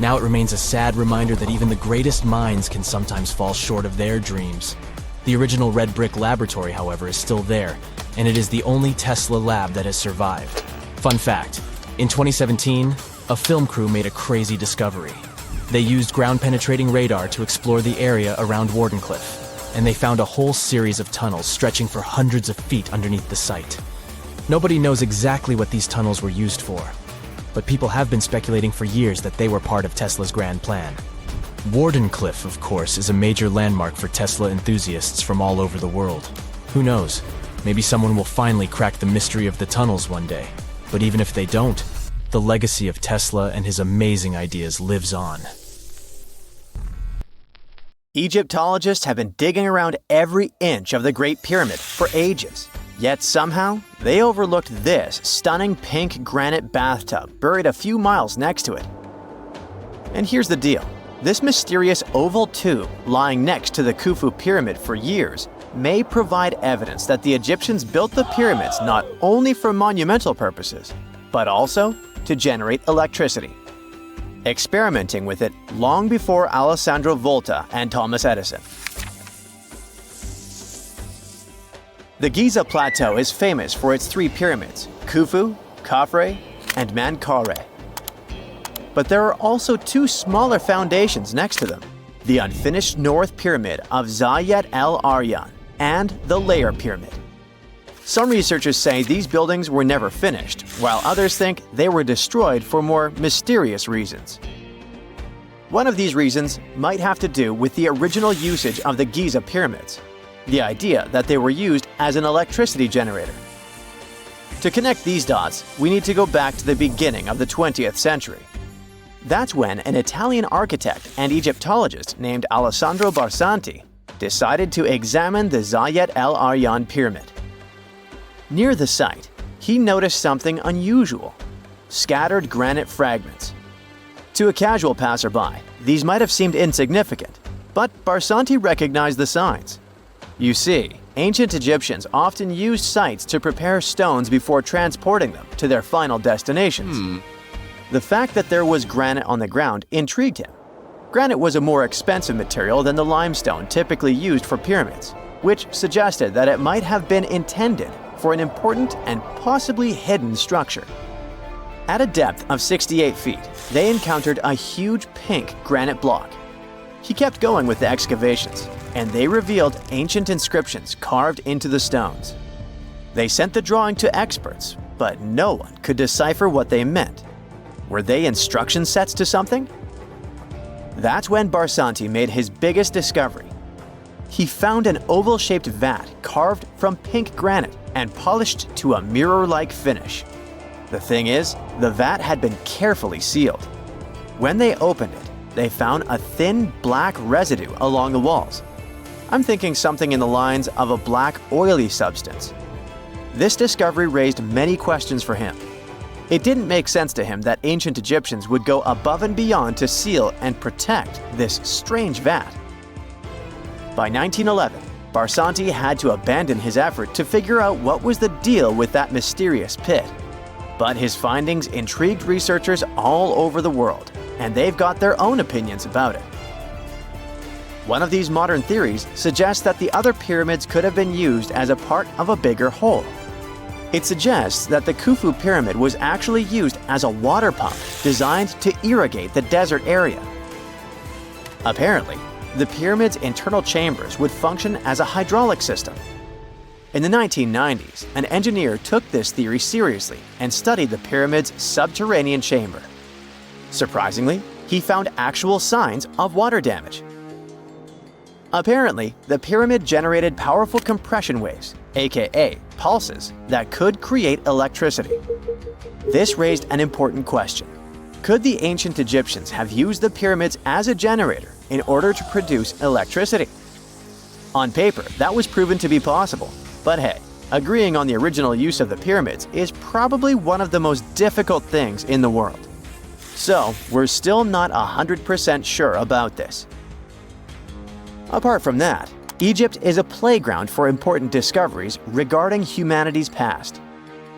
Now it remains a sad reminder that even the greatest minds can sometimes fall short of their dreams. The original red brick laboratory, however, is still there, and it is the only Tesla lab that has survived. Fun fact, in 2017, a film crew made a crazy discovery. They used ground-penetrating radar to explore the area around Wardenclyffe, and they found a whole series of tunnels stretching for hundreds of feet underneath the site. Nobody knows exactly what these tunnels were used for, but people have been speculating for years that they were part of Tesla's grand plan. Wardenclyffe, of course, is a major landmark for Tesla enthusiasts from all over the world. Who knows? Maybe someone will finally crack the mystery of the tunnels one day. But even if they don't, the legacy of Tesla and his amazing ideas lives on. Egyptologists have been digging around every inch of the Great Pyramid for ages. Yet somehow, they overlooked this stunning pink granite bathtub buried a few miles next to it. And here's the deal. This mysterious oval tube lying next to the Khufu pyramid for years may provide evidence that the Egyptians built the pyramids not only for monumental purposes, but also to generate electricity, experimenting with it long before Alessandro Volta and Thomas Edison. The Giza Plateau is famous for its three pyramids, Khufu, Khafre, and Menkaure. But there are also two smaller foundations next to them, the unfinished North Pyramid of Zayat el-Aryan and the Layer Pyramid. Some researchers say these buildings were never finished, while others think they were destroyed for more mysterious reasons. One of these reasons might have to do with the original usage of the Giza pyramids, the idea that they were used as an electricity generator. To connect these dots, we need to go back to the beginning of the 20th century. That's when an Italian architect and Egyptologist named Alessandro Barsanti decided to examine the Zayat el-Aryan pyramid. Near the site, he noticed something unusual: scattered granite fragments. To a casual passerby, these might have seemed insignificant, but Barsanti recognized the signs. You see, ancient Egyptians often used sites to prepare stones before transporting them to their final destinations. The fact that there was granite on the ground intrigued him. Granite was a more expensive material than the limestone typically used for pyramids, which suggested that it might have been intended for an important and possibly hidden structure. At a depth of 68 feet, they encountered a huge pink granite block. He kept going with the excavations, and they revealed ancient inscriptions carved into the stones. They sent the drawing to experts, but no one could decipher what they meant. Were they instruction sets to something? That's when Barsanti made his biggest discovery. He found an oval-shaped vat carved from pink granite and polished to a mirror-like finish. The thing is, the vat had been carefully sealed. When they opened it, they found a thin black residue along the walls. I'm thinking something in the lines of a black oily substance. This discovery raised many questions for him. It didn't make sense to him that ancient Egyptians would go above and beyond to seal and protect this strange vat. By 1911, Barsanti had to abandon his effort to figure out what was the deal with that mysterious pit. But his findings intrigued researchers all over the world, and they've got their own opinions about it. One of these modern theories suggests that the other pyramids could have been used as a part of a bigger whole. It suggests that the Khufu pyramid was actually used as a water pump designed to irrigate the desert area. Apparently, the pyramid's internal chambers would function as a hydraulic system. In the 1990s, an engineer took this theory seriously and studied the pyramid's subterranean chamber. Surprisingly, he found actual signs of water damage. Apparently, the pyramid generated powerful compression waves, aka pulses, that could create electricity. This raised an important question. Could the ancient Egyptians have used the pyramids as a generator in order to produce electricity? On paper, that was proven to be possible, but hey, agreeing on the original use of the pyramids is probably one of the most difficult things in the world. So, we're still not 100% sure about this. Apart from that, Egypt is a playground for important discoveries regarding humanity's past.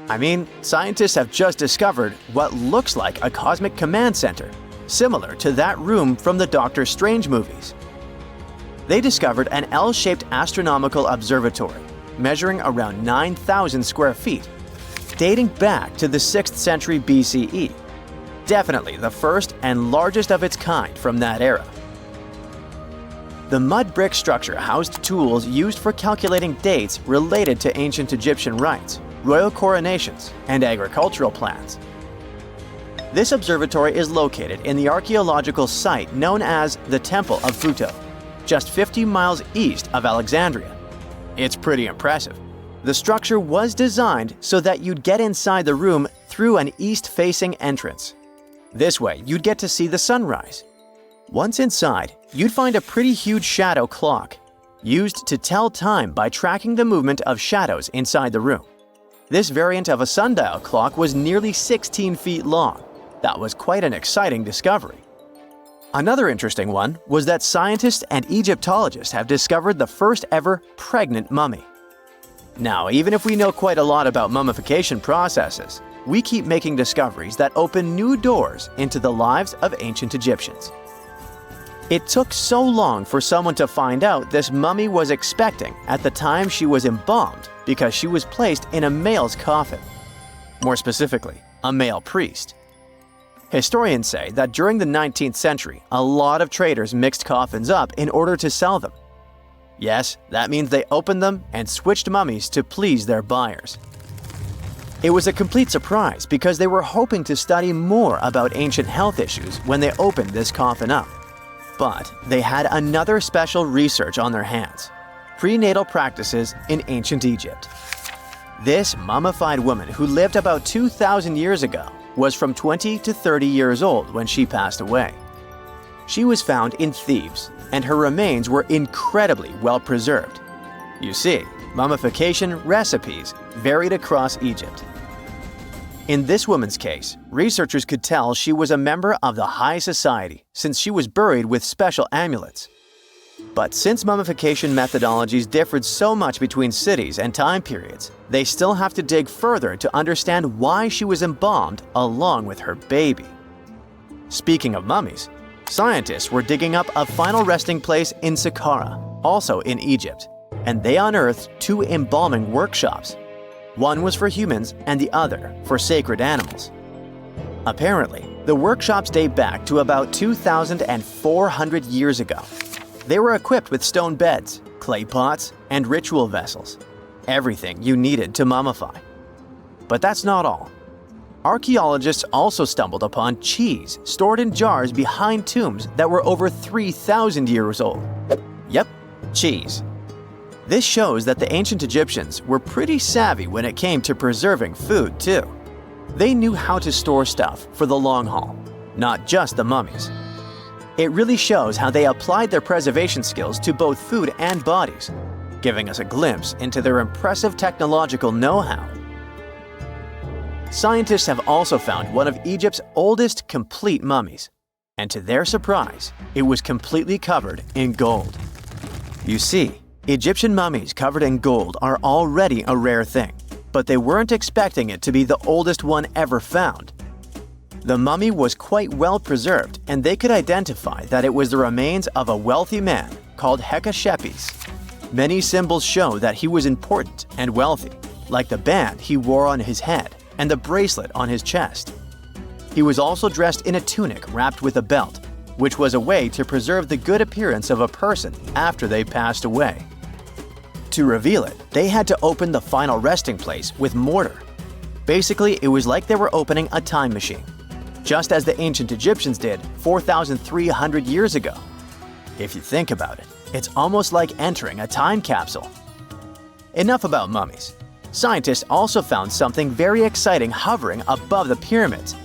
I mean, scientists have just discovered what looks like a cosmic command center, similar to that room from the Doctor Strange movies. They discovered an L-shaped astronomical observatory, measuring around 9,000 square feet, dating back to the 6th century BCE. Definitely the first and largest of its kind from that era. The mud brick structure housed tools used for calculating dates related to ancient Egyptian rites, royal coronations, and agricultural plants. This observatory is located in the archaeological site known as the Temple of Phuto, just 50 miles east of Alexandria. It's pretty impressive. The structure was designed so that you'd get inside the room through an east-facing entrance. This way, you'd get to see the sunrise. Once inside, you'd find a pretty huge shadow clock, used to tell time by tracking the movement of shadows inside the room. This variant of a sundial clock was nearly 16 feet long. That was quite an exciting discovery. Another interesting one was that scientists and Egyptologists have discovered the first ever pregnant mummy. Now, even if we know quite a lot about mummification processes, we keep making discoveries that open new doors into the lives of ancient Egyptians. It took so long for someone to find out this mummy was expecting at the time she was embalmed because she was placed in a male's coffin. More specifically, a male priest. Historians say that during the 19th century, a lot of traders mixed coffins up in order to sell them. Yes, that means they opened them and switched mummies to please their buyers. It was a complete surprise because they were hoping to study more about ancient health issues when they opened this coffin up. But they had another special research on their hands: prenatal practices in ancient Egypt. This mummified woman, who lived about 2,000 years ago, was from 20 to 30 years old when she passed away. She was found in Thebes, and her remains were incredibly well preserved. You see, mummification recipes varied across Egypt. In this woman's case, researchers could tell she was a member of the high society since she was buried with special amulets. But since mummification methodologies differed so much between cities and time periods, they still have to dig further to understand why she was embalmed along with her baby. Speaking of mummies, scientists were digging up a final resting place in Saqqara, also in Egypt, and they unearthed two embalming workshops. One was for humans and the other for sacred animals. Apparently, the workshops date back to about 2,400 years ago. They were equipped with stone beds, clay pots, and ritual vessels. Everything you needed to mummify. But that's not all. Archaeologists also stumbled upon cheese stored in jars behind tombs that were over 3,000 years old. Yep, cheese. This shows that the ancient Egyptians were pretty savvy when it came to preserving food, too. They knew how to store stuff for the long haul, not just the mummies. It really shows how they applied their preservation skills to both food and bodies, giving us a glimpse into their impressive technological know-how. Scientists have also found one of Egypt's oldest complete mummies, and to their surprise, it was completely covered in gold. You see, Egyptian mummies covered in gold are already a rare thing, but they weren't expecting it to be the oldest one ever found. The mummy was quite well preserved, and they could identify that it was the remains of a wealthy man called Hatshepsut. Many symbols show that he was important and wealthy, like the band he wore on his head and the bracelet on his chest. He was also dressed in a tunic wrapped with a belt, which was a way to preserve the good appearance of a person after they passed away. To reveal it, they had to open the final resting place with mortar. Basically, it was like they were opening a time machine, just as the ancient Egyptians did 4,300 years ago. If you think about it, it's almost like entering a time capsule. Enough about mummies. Scientists also found something very exciting hovering above the pyramids.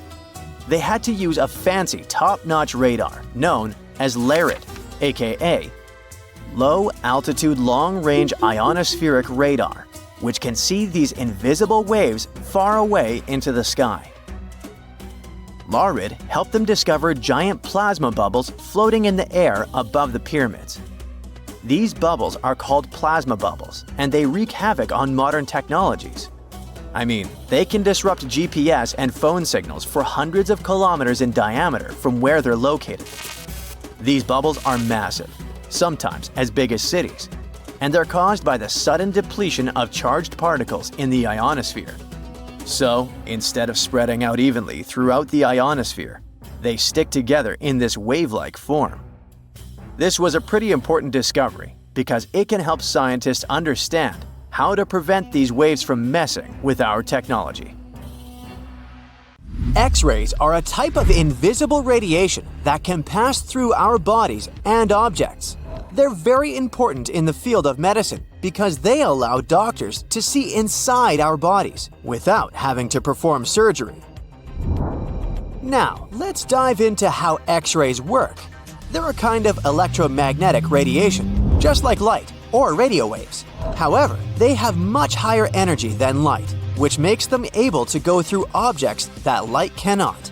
They had to use a fancy top-notch radar known as LARID, aka Low Altitude Long Range Ionospheric Radar, which can see these invisible waves far away into the sky. LARID helped them discover giant plasma bubbles floating in the air above the pyramids. These bubbles are called plasma bubbles, and they wreak havoc on modern technologies. I mean, they can disrupt GPS and phone signals for hundreds of kilometers in diameter from where they're located. These bubbles are massive, sometimes as big as cities, and they're caused by the sudden depletion of charged particles in the ionosphere. So, instead of spreading out evenly throughout the ionosphere, they stick together in this wave-like form. This was a pretty important discovery because it can help scientists understand how to prevent these waves from messing with our technology. X-rays are a type of invisible radiation that can pass through our bodies and objects. They're very important in the field of medicine because they allow doctors to see inside our bodies without having to perform surgery. Now, let's dive into how X-rays work. They're a kind of electromagnetic radiation, just like light or radio waves. However, they have much higher energy than light, which makes them able to go through objects that light cannot.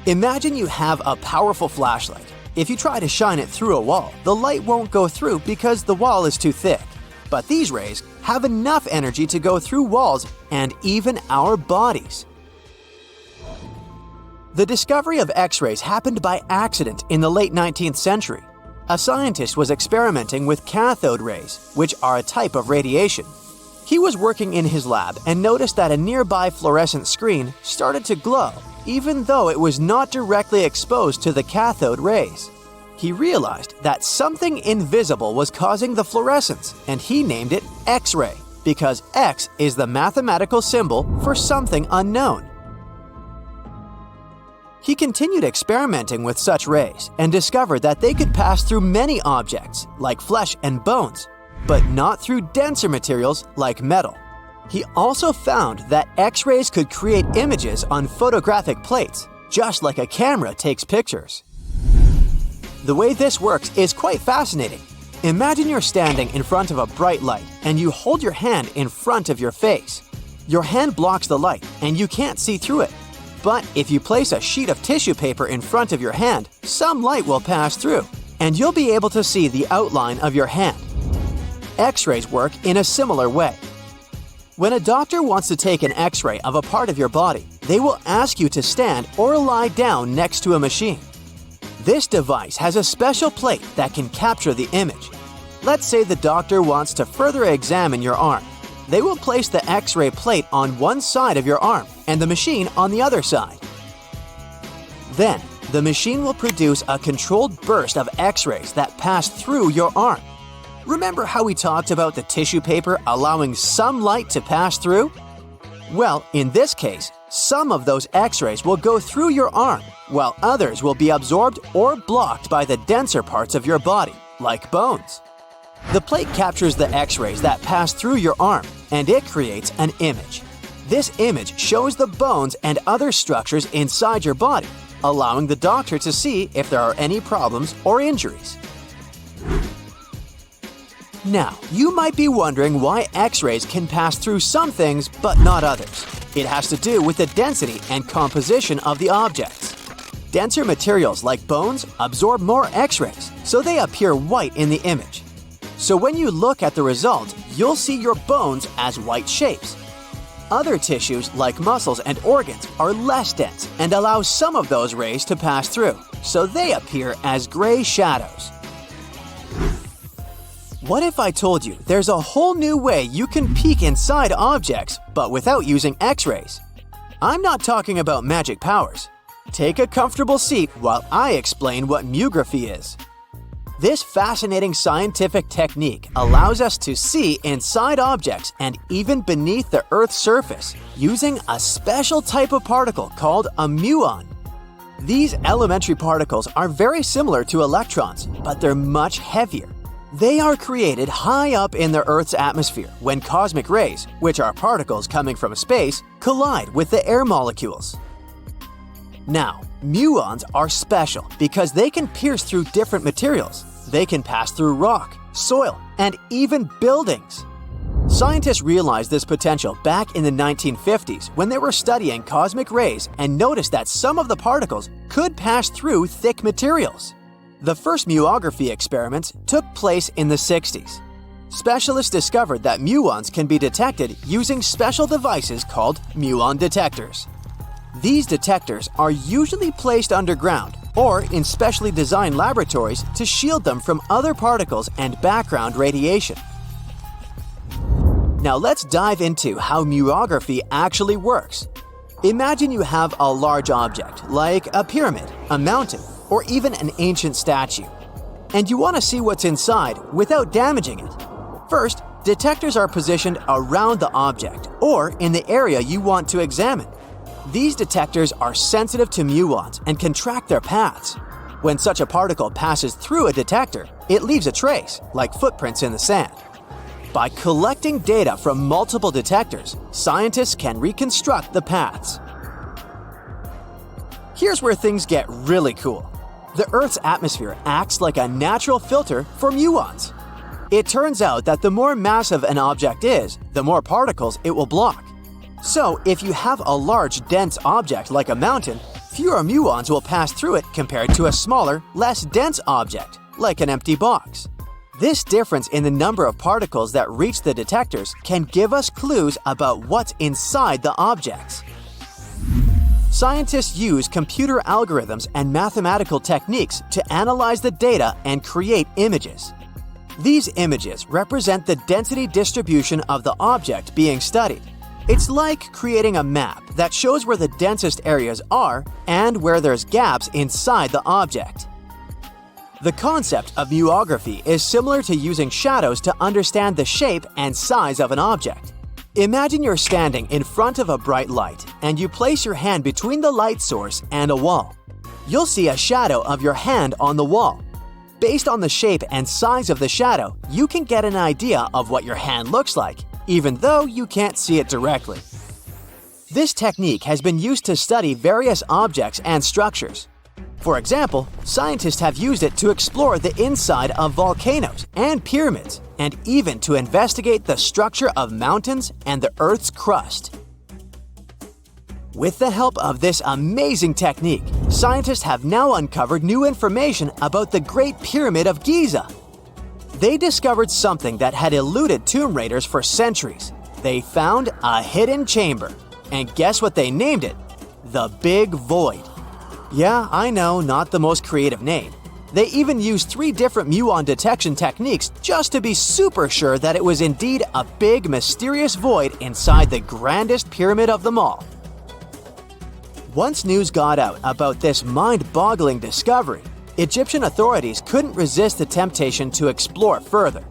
Imagine you have a powerful flashlight. If you try to shine it through a wall, the light won't go through because the wall is too thick. But these rays have enough energy to go through walls and even our bodies. The discovery of X-rays happened by accident in the late 19th century. A scientist was experimenting with cathode rays, which are a type of radiation. He was working in his lab and noticed that a nearby fluorescent screen started to glow, even though it was not directly exposed to the cathode rays. He realized that something invisible was causing the fluorescence, and he named it X-ray, because X is the mathematical symbol for something unknown. He continued experimenting with such rays and discovered that they could pass through many objects, like flesh and bones, but not through denser materials like metal. He also found that X-rays could create images on photographic plates, just like a camera takes pictures. The way this works is quite fascinating. Imagine you're standing in front of a bright light and you hold your hand in front of your face. Your hand blocks the light and you can't see through it. But if you place a sheet of tissue paper in front of your hand, some light will pass through, and you'll be able to see the outline of your hand. X-rays work in a similar way. When a doctor wants to take an X-ray of a part of your body, they will ask you to stand or lie down next to a machine. This device has a special plate that can capture the image. Let's say the doctor wants to further examine your arm. They will place the X-ray plate on one side of your arm and the machine on the other side. Then, the machine will produce a controlled burst of X-rays that pass through your arm. Remember how we talked about the tissue paper allowing some light to pass through? Well, in this case, some of those X-rays will go through your arm, while others will be absorbed or blocked by the denser parts of your body, like bones. The plate captures the X-rays that pass through your arm, and it creates an image. This image shows the bones and other structures inside your body, allowing the doctor to see if there are any problems or injuries. Now, you might be wondering why X-rays can pass through some things but not others. It has to do with the density and composition of the objects. Denser materials like bones absorb more X-rays, so they appear white in the image. So when you look at the result, you'll see your bones as white shapes. Other tissues like muscles and organs are less dense and allow some of those rays to pass through, so they appear as gray shadows. What if I told you there's a whole new way you can peek inside objects, but without using X-rays? I'm not talking about magic powers. Take a comfortable seat while I explain what muography is. This fascinating scientific technique allows us to see inside objects and even beneath the Earth's surface using a special type of particle called a muon. These elementary particles are very similar to electrons, but they're much heavier. They are created high up in the Earth's atmosphere when cosmic rays, which are particles coming from space, collide with the air molecules. Now, muons are special because they can pierce through different materials. They can pass through rock, soil, and even buildings. Scientists realized this potential back in the 1950s when they were studying cosmic rays and noticed that some of the particles could pass through thick materials. The first muography experiments took place in the 60s. Specialists discovered that muons can be detected using special devices called muon detectors. These detectors are usually placed underground or in specially designed laboratories to shield them from other particles and background radiation. Now let's dive into how muography actually works. Imagine you have a large object, like a pyramid, a mountain, or even an ancient statue, and you want to see what's inside without damaging it. First, Detectors are positioned around the object or in the area you want to examine. These detectors are sensitive to muons and can track their paths. When such a particle passes through a detector, it leaves a trace, like footprints in the sand. By collecting data from multiple detectors, scientists can reconstruct the paths. Here's where things get really cool. The Earth's atmosphere acts like a natural filter for muons. It turns out that the more massive an object is, the more particles it will block. So, if you have a large, dense object like a mountain, fewer muons will pass through it compared to a smaller, less dense object, like an empty box. This difference in the number of particles that reach the detectors can give us clues about what's inside the objects. Scientists use computer algorithms and mathematical techniques to analyze the data and create images. These images represent the density distribution of the object being studied. It's like creating a map that shows where the densest areas are and where there's gaps inside the object. The concept of muography is similar to using shadows to understand the shape and size of an object. Imagine you're standing in front of a bright light and you place your hand between the light source and a wall. You'll see a shadow of your hand on the wall. Based on the shape and size of the shadow, you can get an idea of what your hand looks like, even though you can't see it directly. This technique has been used to study various objects and structures. For example, scientists have used it to explore the inside of volcanoes and pyramids, and even to investigate the structure of mountains and the Earth's crust. With the help of this amazing technique, scientists have now uncovered new information about the Great Pyramid of Giza. They discovered something that had eluded tomb raiders for centuries. They found a hidden chamber. And guess what they named it? The Big Void. Yeah, I know, not the most creative name. They even used 3 different muon detection techniques just to be super sure that it was indeed a big, mysterious void inside the grandest pyramid of them all. Once news got out about this mind-boggling discovery, Egyptian authorities couldn't resist the temptation to explore further.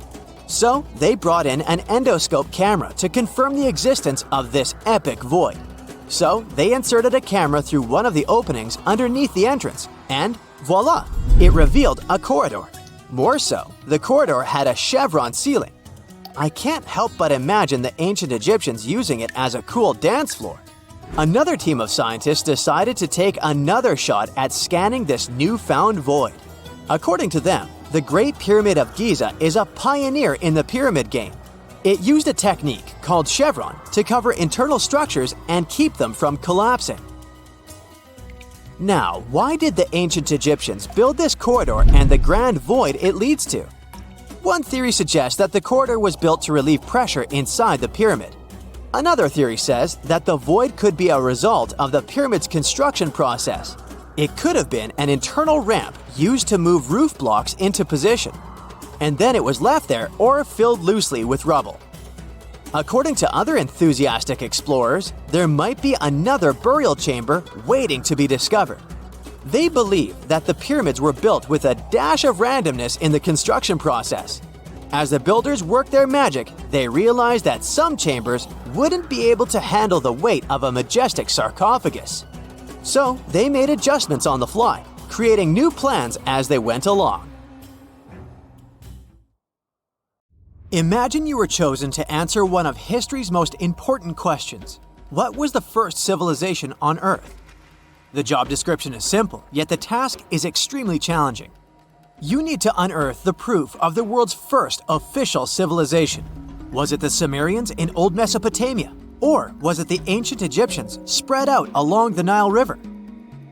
So, they brought in an endoscope camera to confirm the existence of this epic void. So, they inserted a camera through one of the openings underneath the entrance, and voila! It revealed a corridor. More so, the corridor had a chevron ceiling. I can't help but imagine the ancient Egyptians using it as a cool dance floor. Another team of scientists decided to take another shot at scanning this newfound void. According to them, the Great Pyramid of Giza is a pioneer in the pyramid game. It used a technique called chevron to cover internal structures and keep them from collapsing. Now, why did the ancient Egyptians build this corridor and the grand void it leads to? One theory suggests that the corridor was built to relieve pressure inside the pyramid. Another theory says that the void could be a result of the pyramid's construction process. It could have been an internal ramp used to move roof blocks into position, and then it was left there or filled loosely with rubble. According to other enthusiastic explorers, there might be another burial chamber waiting to be discovered. They believe that the pyramids were built with a dash of randomness in the construction process. As the builders worked their magic, they realized that some chambers wouldn't be able to handle the weight of a majestic sarcophagus. So they made adjustments on the fly, creating new plans as they went along. Imagine you were chosen to answer one of history's most important questions. What was the first civilization on Earth? The job description is simple, yet the task is extremely challenging. You need to unearth the proof of the world's first official civilization. Was it the Sumerians in Old Mesopotamia? Or was it the ancient Egyptians spread out along the Nile River?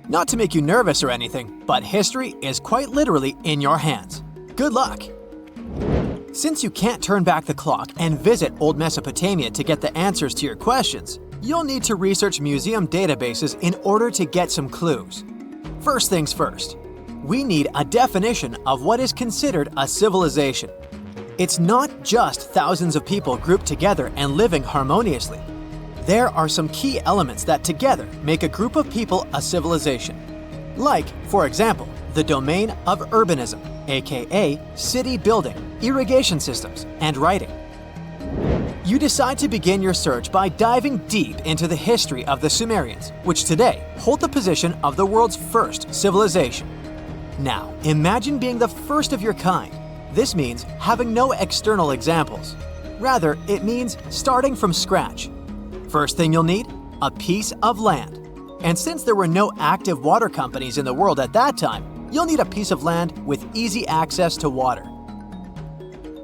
Not to make you nervous or anything, but history is quite literally in your hands. Good luck! Since you can't turn back the clock and visit Old Mesopotamia to get the answers to your questions, you'll need to research museum databases in order to get some clues. First things first, we need a definition of what is considered a civilization. It's not just thousands of people grouped together and living harmoniously. There are some key elements that together make a group of people a civilization. Like, for example, the domain of urbanism, aka city building, irrigation systems, and writing. You decide to begin your search by diving deep into the history of the Sumerians, which today hold the position of the world's first civilization. Now, imagine being the first of your kind. This means having no external examples. Rather, it means starting from scratch. First thing you'll need? A piece of land. And since there were no active water companies in the world at that time, you'll need a piece of land with easy access to water.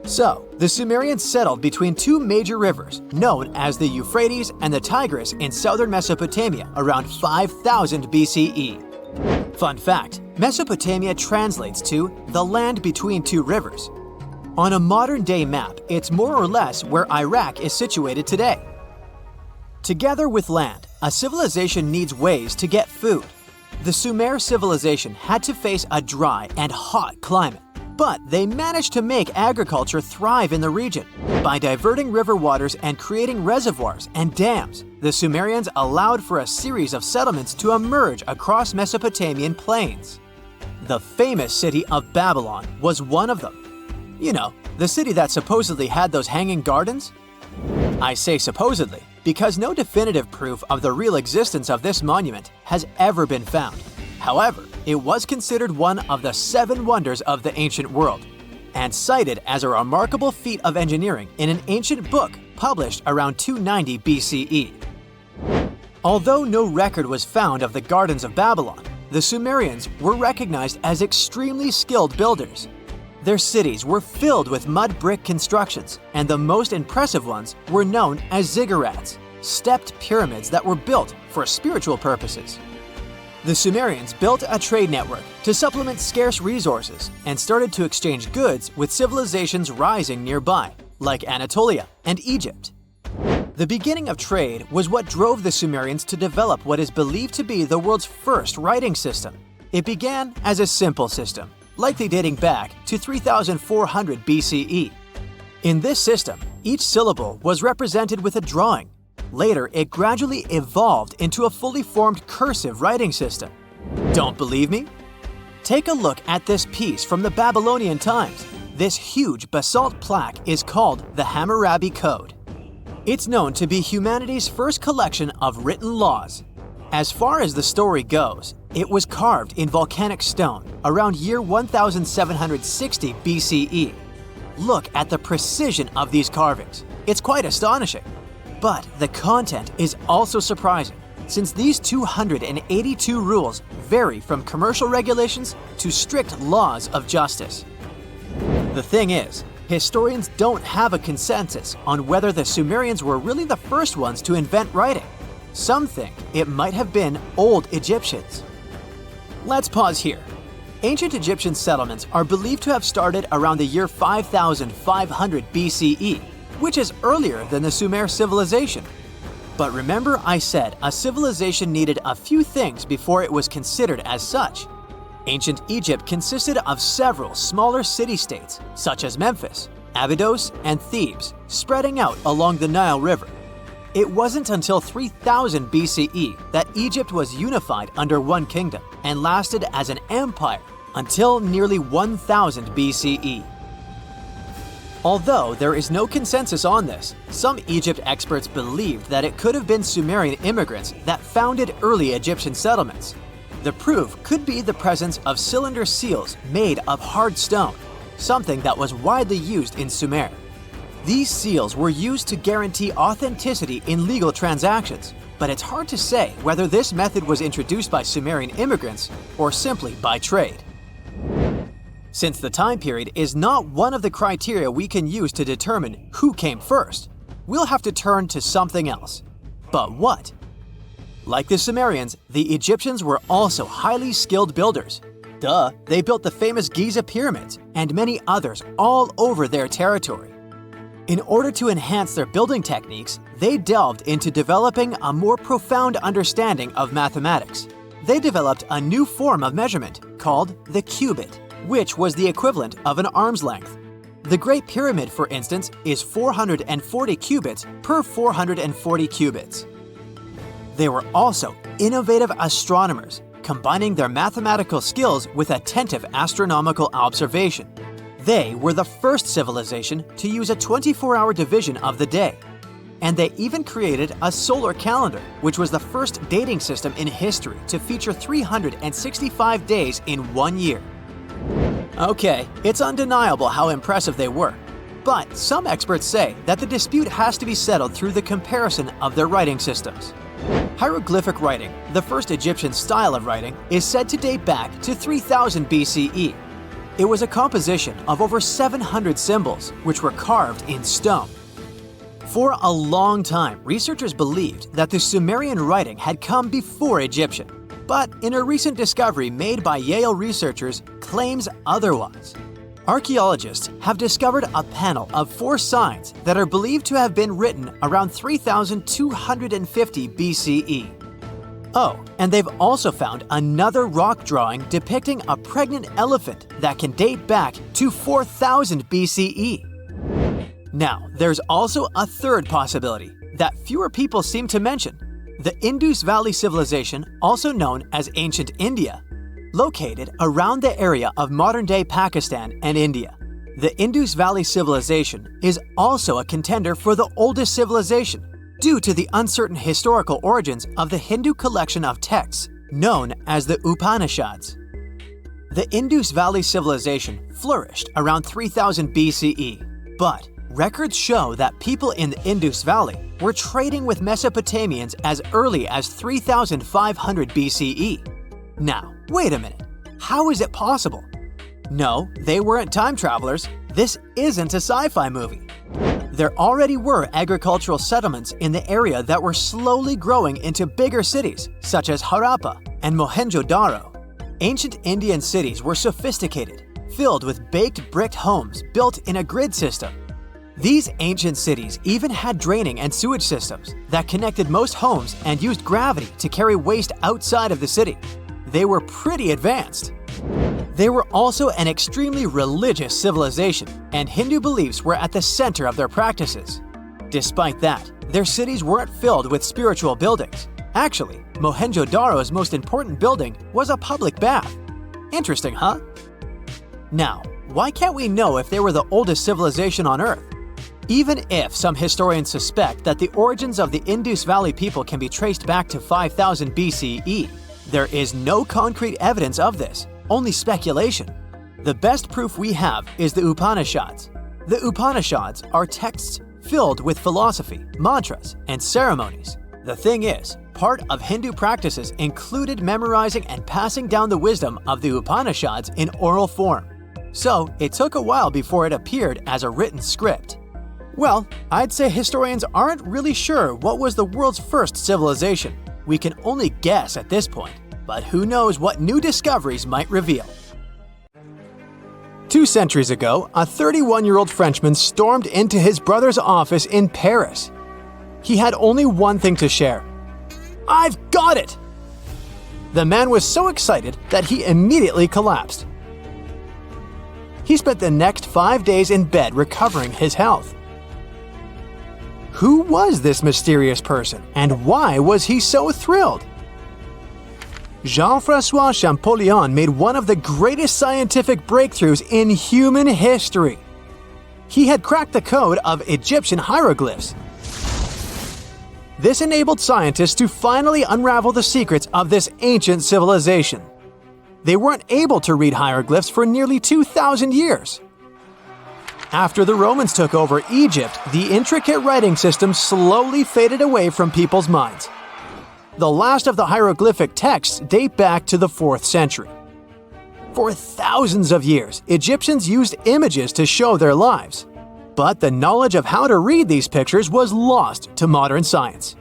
So, the Sumerians settled between two major rivers, known as the Euphrates and the Tigris in southern Mesopotamia around 5000 BCE. Fun fact, Mesopotamia translates to the land between two rivers. On a modern-day map, it's more or less where Iraq is situated today. Together with land, a civilization needs ways to get food. The Sumer civilization had to face a dry and hot climate, but they managed to make agriculture thrive in the region. By diverting river waters and creating reservoirs and dams, the Sumerians allowed for a series of settlements to emerge across Mesopotamian plains. The famous city of Babylon was one of them. You know, the city that supposedly had those hanging gardens? I say supposedly because no definitive proof of the real existence of this monument has ever been found. However, it was considered one of the 7 wonders of the ancient world, and cited as a remarkable feat of engineering in an ancient book published around 290 BCE. Although no record was found of the Gardens of Babylon, the Sumerians were recognized as extremely skilled builders. Their cities were filled with mud brick constructions, and the most impressive ones were known as ziggurats, stepped pyramids that were built for spiritual purposes. The Sumerians built a trade network to supplement scarce resources and started to exchange goods with civilizations rising nearby, like Anatolia and Egypt. The beginning of trade was what drove the Sumerians to develop what is believed to be the world's first writing system. It began as a simple system, likely dating back to 3400 BCE. In this system, each syllable was represented with a drawing. Later, it gradually evolved into a fully formed cursive writing system. Don't believe me? Take a look at this piece from the Babylonian times. This huge basalt plaque is called the Hammurabi Code. It's known to be humanity's first collection of written laws. As far as the story goes, it was carved in volcanic stone around year 1760 BCE. Look at the precision of these carvings. It's quite astonishing. But the content is also surprising, since these 282 rules vary from commercial regulations to strict laws of justice. The thing is, historians don't have a consensus on whether the Sumerians were really the first ones to invent writing. Some think it might have been old Egyptians. Let's pause here. Ancient Egyptian settlements are believed to have started around the year 5500 BCE, which is earlier than the Sumer civilization. But remember I said a civilization needed a few things before it was considered as such. Ancient Egypt consisted of several smaller city-states, such as Memphis, Abydos, and Thebes, spreading out along the Nile River. It wasn't until 3000 BCE that Egypt was unified under one kingdom and lasted as an empire until nearly 1000 BCE. Although there is no consensus on this, some Egypt experts believed that it could have been Sumerian immigrants that founded early Egyptian settlements. The proof could be the presence of cylinder seals made of hard stone, something that was widely used in Sumer. These seals were used to guarantee authenticity in legal transactions, but it's hard to say whether this method was introduced by Sumerian immigrants or simply by trade. Since the time period is not one of the criteria we can use to determine who came first, we'll have to turn to something else. But what? Like the Sumerians, the Egyptians were also highly skilled builders. Duh, they built the famous Giza pyramids and many others all over their territory. In order to enhance their building techniques, they delved into developing a more profound understanding of mathematics. They developed a new form of measurement called the cubit, which was the equivalent of an arm's length. The Great Pyramid, for instance, is 440 cubits per 440 cubits. They were also innovative astronomers, combining their mathematical skills with attentive astronomical observation. They were the first civilization to use a 24-hour division of the day, And they even created a solar calendar, which was the first dating system in history to feature 365 days in 1 year. Okay, it's undeniable how impressive they were. But some experts say that the dispute has to be settled through the comparison of their writing systems. Hieroglyphic writing, the first Egyptian style of writing, is said to date back to 3000 BCE. It was a composition of over 700 symbols, which were carved in stone. For a long time, researchers believed that the Sumerian writing had come before Egyptian, but in a recent discovery made by Yale researchers claims otherwise. Archaeologists have discovered a panel of 4 signs that are believed to have been written around 3250 BCE. Oh, and they've also found another rock drawing depicting a pregnant elephant that can date back to 4000 BCE. Now, there's also a third possibility that fewer people seem to mention: the Indus Valley Civilization, also known as Ancient India, located around the area of modern-day Pakistan and India. The Indus Valley Civilization is also a contender for the oldest civilization due to the uncertain historical origins of the Hindu collection of texts known as the Upanishads. The Indus Valley Civilization flourished around 3000 BCE, but records show that people in the Indus Valley were trading with Mesopotamians as early as 3500 BCE. Now, wait a minute. How is it possible? No, they weren't time travelers. This isn't a sci-fi movie. There already were agricultural settlements in the area that were slowly growing into bigger cities, such as Harappa and Mohenjo-Daro. Ancient Indian cities were sophisticated, filled with baked brick homes built in a grid system. These ancient cities even had draining and sewage systems that connected most homes and used gravity to carry waste outside of the city. They were pretty advanced. They were also an extremely religious civilization, and Hindu beliefs were at the center of their practices. Despite that, their cities weren't filled with spiritual buildings. Actually, Mohenjo-Daro's most important building was a public bath. Interesting, huh? Now, why can't we know if they were the oldest civilization on Earth? Even if some historians suspect that the origins of the Indus Valley people can be traced back to 5000 BCE, there is no concrete evidence of this, only speculation. The best proof we have is the Upanishads. The Upanishads are texts filled with philosophy, mantras, and ceremonies. The thing is, part of Hindu practices included memorizing and passing down the wisdom of the Upanishads in oral form. So it took a while before it appeared as a written script. Well, I'd say historians aren't really sure what was the world's first civilization. We can only guess at this point, but who knows what new discoveries might reveal. 2 centuries ago, a 31-year-old Frenchman stormed into his brother's office in Paris. He had only one thing to share. "I've got it!" The man was so excited that he immediately collapsed. He spent the next 5 days in bed recovering his health. Who was this mysterious person, and why was he so thrilled? Jean-François Champollion made one of the greatest scientific breakthroughs in human history. He had cracked the code of Egyptian hieroglyphs. This enabled scientists to finally unravel the secrets of this ancient civilization. They weren't able to read hieroglyphs for nearly 2,000 years. After the Romans took over Egypt, the intricate writing system slowly faded away from people's minds. The last of the hieroglyphic texts date back to the 4th century. For thousands of years, Egyptians used images to show their lives. But the knowledge of how to read these pictures was lost to modern science.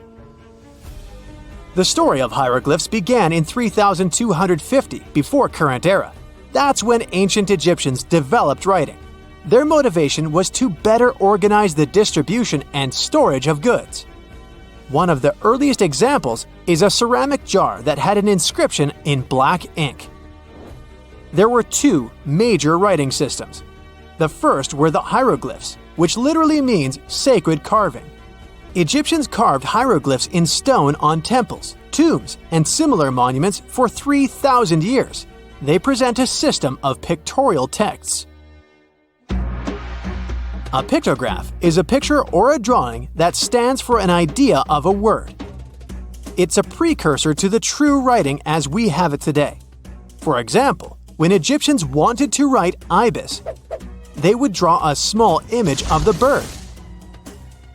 The story of hieroglyphs began in 3250 before current era. That's when ancient Egyptians developed writing. Their motivation was to better organize the distribution and storage of goods. One of the earliest examples is a ceramic jar that had an inscription in black ink. There were 2 major writing systems. The first were the hieroglyphs, which literally means sacred carving. Egyptians carved hieroglyphs in stone on temples, tombs, and similar monuments for 3,000 years. They present a system of pictorial texts. A pictograph is a picture or a drawing that stands for an idea of a word. It's a precursor to the true writing as we have it today. For example, when Egyptians wanted to write ibis, they would draw a small image of the bird.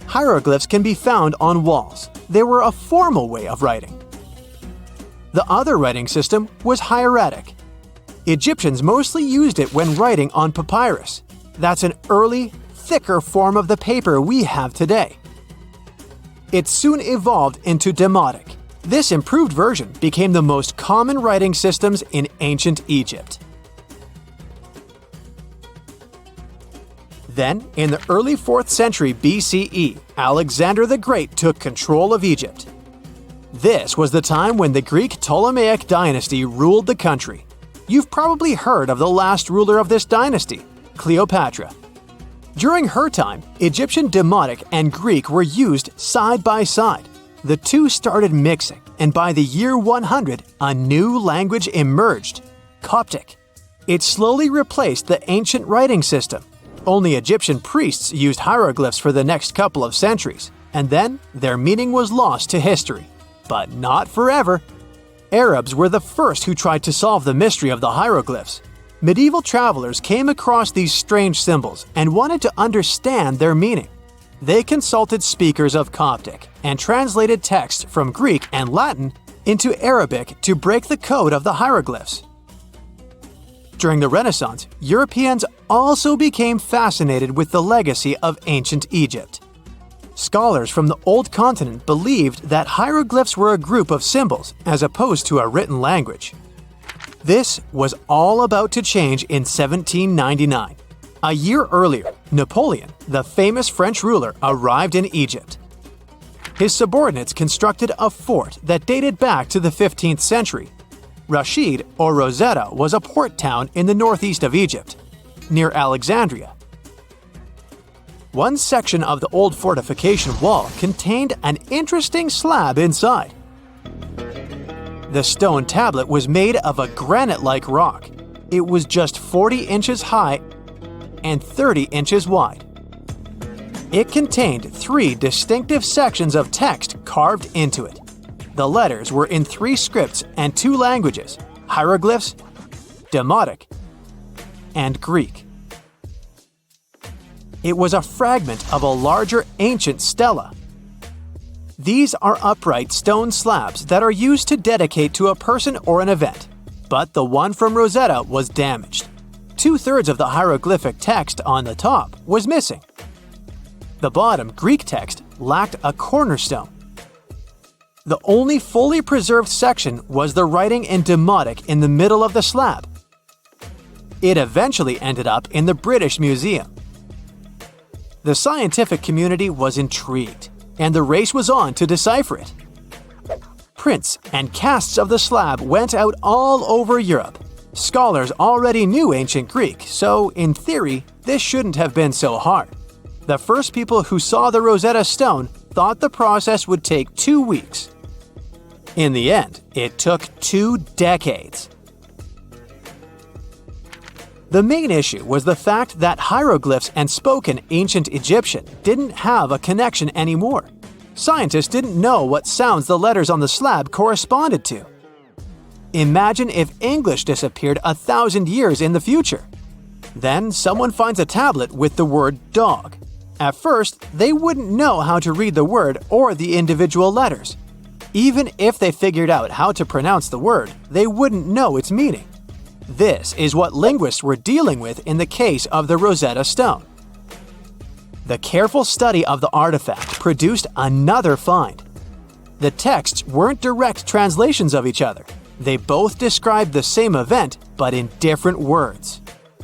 Hieroglyphs can be found on walls. They were a formal way of writing. The other writing system was hieratic. Egyptians mostly used it when writing on papyrus. That's an early, thicker form of the paper we have today. It soon evolved into Demotic. This improved version became the most common writing systems in ancient Egypt. Then, in the early 4th century BCE, Alexander the Great took control of Egypt. This was the time when the Greek Ptolemaic dynasty ruled the country. You've probably heard of the last ruler of this dynasty, Cleopatra. During her time, Egyptian Demotic and Greek were used side by side. The two started mixing, and by the year 100, a new language emerged, Coptic. It slowly replaced the ancient writing system. Only Egyptian priests used hieroglyphs for the next couple of centuries, and then their meaning was lost to history. But not forever. Arabs were the first who tried to solve the mystery of the hieroglyphs. Medieval travelers came across these strange symbols and wanted to understand their meaning. They consulted speakers of Coptic and translated texts from Greek and Latin into Arabic to break the code of the hieroglyphs. During the Renaissance, Europeans also became fascinated with the legacy of ancient Egypt. Scholars from the Old Continent believed that hieroglyphs were a group of symbols as opposed to a written language. This was all about to change in 1799. A year earlier, Napoleon, the famous French ruler, arrived in Egypt. His subordinates constructed a fort that dated back to the 15th century. Rashid, or Rosetta, was a port town in the northeast of Egypt, near Alexandria. One section of the old fortification wall contained an interesting slab inside. The stone tablet was made of a granite-like rock. It was just 40 inches high and 30 inches wide. It contained 3 distinctive sections of text carved into it. The letters were in 3 scripts and 2 languages: hieroglyphs, Demotic, and Greek. It was a fragment of a larger ancient stela. These are upright stone slabs that are used to dedicate to a person or an event, but the one from Rosetta was damaged. 2/3 of the hieroglyphic text on the top was missing. The bottom Greek text lacked a cornerstone. The only fully preserved section was the writing in Demotic in the middle of the slab. It eventually ended up in the British Museum. The scientific community was intrigued, and the race was on to decipher it. Prints and casts of the slab went out all over Europe. Scholars already knew ancient Greek, so in theory, this shouldn't have been so hard. The first people who saw the Rosetta Stone thought the process would take 2 weeks. In the end, it took 2 decades. The main issue was the fact that hieroglyphs and spoken ancient Egyptian didn't have a connection anymore. Scientists didn't know what sounds the letters on the slab corresponded to. Imagine if English disappeared 1,000 years in the future. Then someone finds a tablet with the word dog. At first, they wouldn't know how to read the word or the individual letters. Even if they figured out how to pronounce the word, they wouldn't know its meaning. This is what linguists were dealing with in the case of the Rosetta Stone. The careful study of the artifact produced another find. The texts weren't direct translations of each other. They both described the same event, but in different words.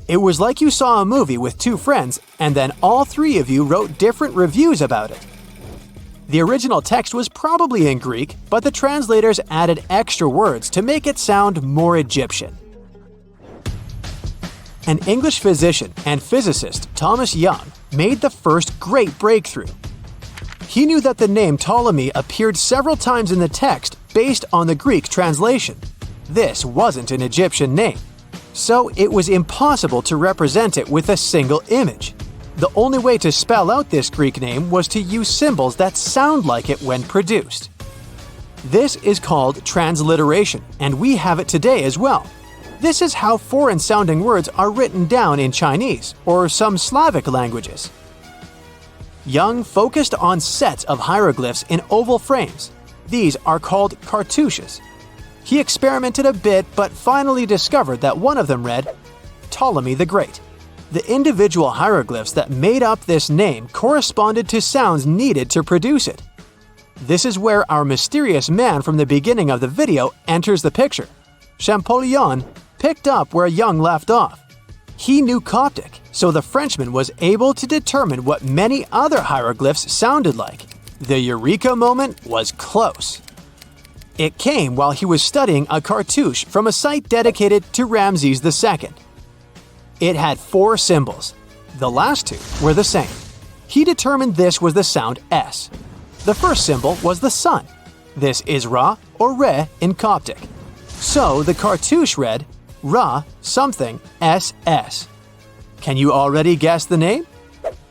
It was like you saw a movie with 2 friends, and then all 3 of you wrote different reviews about it. The original text was probably in Greek, but the translators added extra words to make it sound more Egyptian. An English physician and physicist, Thomas Young, made the first great breakthrough. He knew that the name Ptolemy appeared several times in the text based on the Greek translation. This wasn't an Egyptian name, so it was impossible to represent it with a single image. The only way to spell out this Greek name was to use symbols that sound like it when produced. This is called transliteration, and we have it today as well. This is how foreign-sounding words are written down in Chinese or some Slavic languages. Young focused on sets of hieroglyphs in oval frames. These are called cartouches. He experimented a bit but finally discovered that one of them read, Ptolemy the Great. The individual hieroglyphs that made up this name corresponded to sounds needed to produce it. This is where our mysterious man from the beginning of the video enters the picture. Champollion picked up where Young left off. He knew Coptic, so the Frenchman was able to determine what many other hieroglyphs sounded like. The eureka moment was close. It came while he was studying a cartouche from a site dedicated to Ramses II. It had 4 symbols. The last 2 were the same. He determined this was the sound S. The first symbol was the sun. This is Ra or Re in Coptic. So the cartouche read Ra something SS. Can you already guess the name?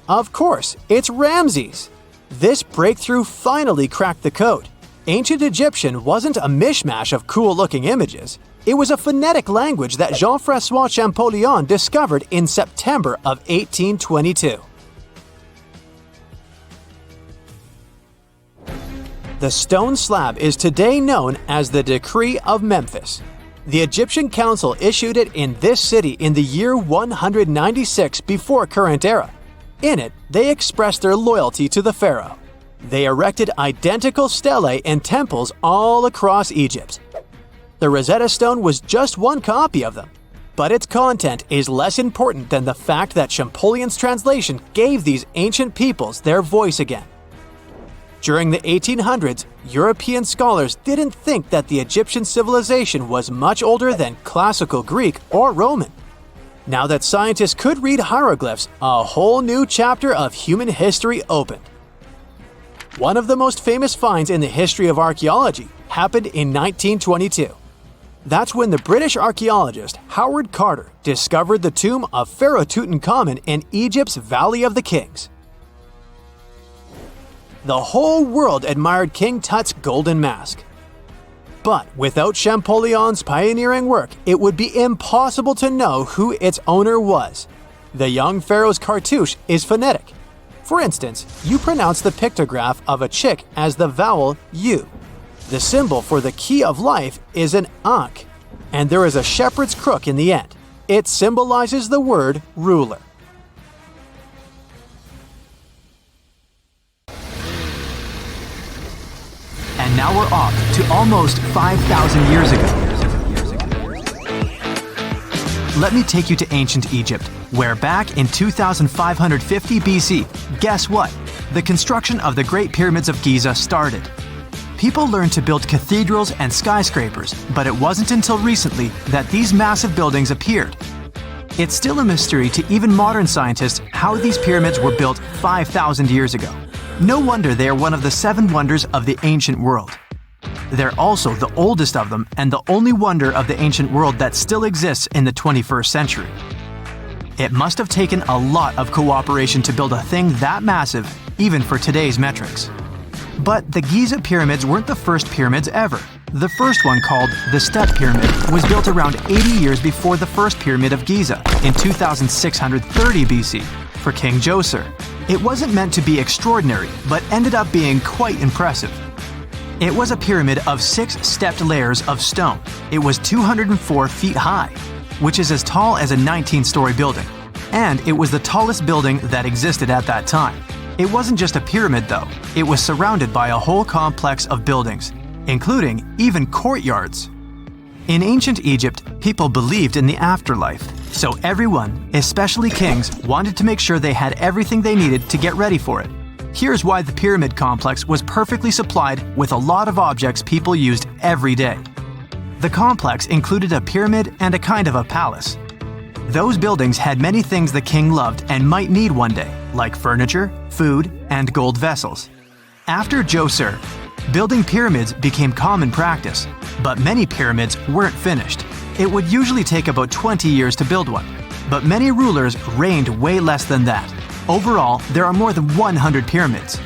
Of course, it's Ramses. This breakthrough finally cracked the code. Ancient Egyptian wasn't a mishmash of cool-looking images. It was a phonetic language that Jean-François Champollion discovered in September of 1822. The stone slab is today known as the Decree of Memphis. The Egyptian Council issued it in this city in the year 196 before current era. In it, they expressed their loyalty to the pharaoh. They erected identical stelae and temples all across Egypt. The Rosetta Stone was just one copy of them, but its content is less important than the fact that Champollion's translation gave these ancient peoples their voice again. During the 1800s, European scholars didn't think that the Egyptian civilization was much older than classical Greek or Roman. Now that scientists could read hieroglyphs, a whole new chapter of human history opened. One of the most famous finds in the history of archaeology happened in 1922. That's when the British archaeologist Howard Carter discovered the tomb of Pharaoh Tutankhamun in Egypt's Valley of the Kings. The whole world admired King Tut's golden mask. But without Champollion's pioneering work, it would be impossible to know who its owner was. The young pharaoh's cartouche is phonetic. For instance, you pronounce the pictograph of a chick as the vowel U. The symbol for the key of life is an ankh, and there is a shepherd's crook in the end. It symbolizes the word ruler. And now we're off to almost 5,000 years ago. Let me take you to ancient Egypt, where back in 2550 BC, guess what? The construction of the Great Pyramids of Giza started. People learned to build cathedrals and skyscrapers, but it wasn't until recently that these massive buildings appeared. It's still a mystery to even modern scientists how these pyramids were built 5,000 years ago. No wonder they are one of the 7 wonders of the ancient world. They're also the oldest of them and the only wonder of the ancient world that still exists in the 21st century. It must have taken a lot of cooperation to build a thing that massive, even for today's metrics. But the Giza pyramids weren't the first pyramids ever. The first one, called the Step Pyramid, was built around 80 years before the first pyramid of Giza in 2630 BC for King Djoser. It wasn't meant to be extraordinary, but ended up being quite impressive. It was a pyramid of 6 stepped layers of stone. It was 204 feet high, which is as tall as a 19-story building. And it was the tallest building that existed at that time. It wasn't just a pyramid though, it was surrounded by a whole complex of buildings, including even courtyards. In ancient Egypt, people believed in the afterlife, so everyone, especially kings, wanted to make sure they had everything they needed to get ready for it. Here's why the pyramid complex was perfectly supplied with a lot of objects people used every day. The complex included a pyramid and a kind of a palace. Those buildings had many things the king loved and might need one day, like furniture, food, and gold vessels. After Djoser, building pyramids became common practice, but many pyramids weren't finished. It would usually take about 20 years to build one, but many rulers reigned way less than that. Overall, there are more than 100 pyramids.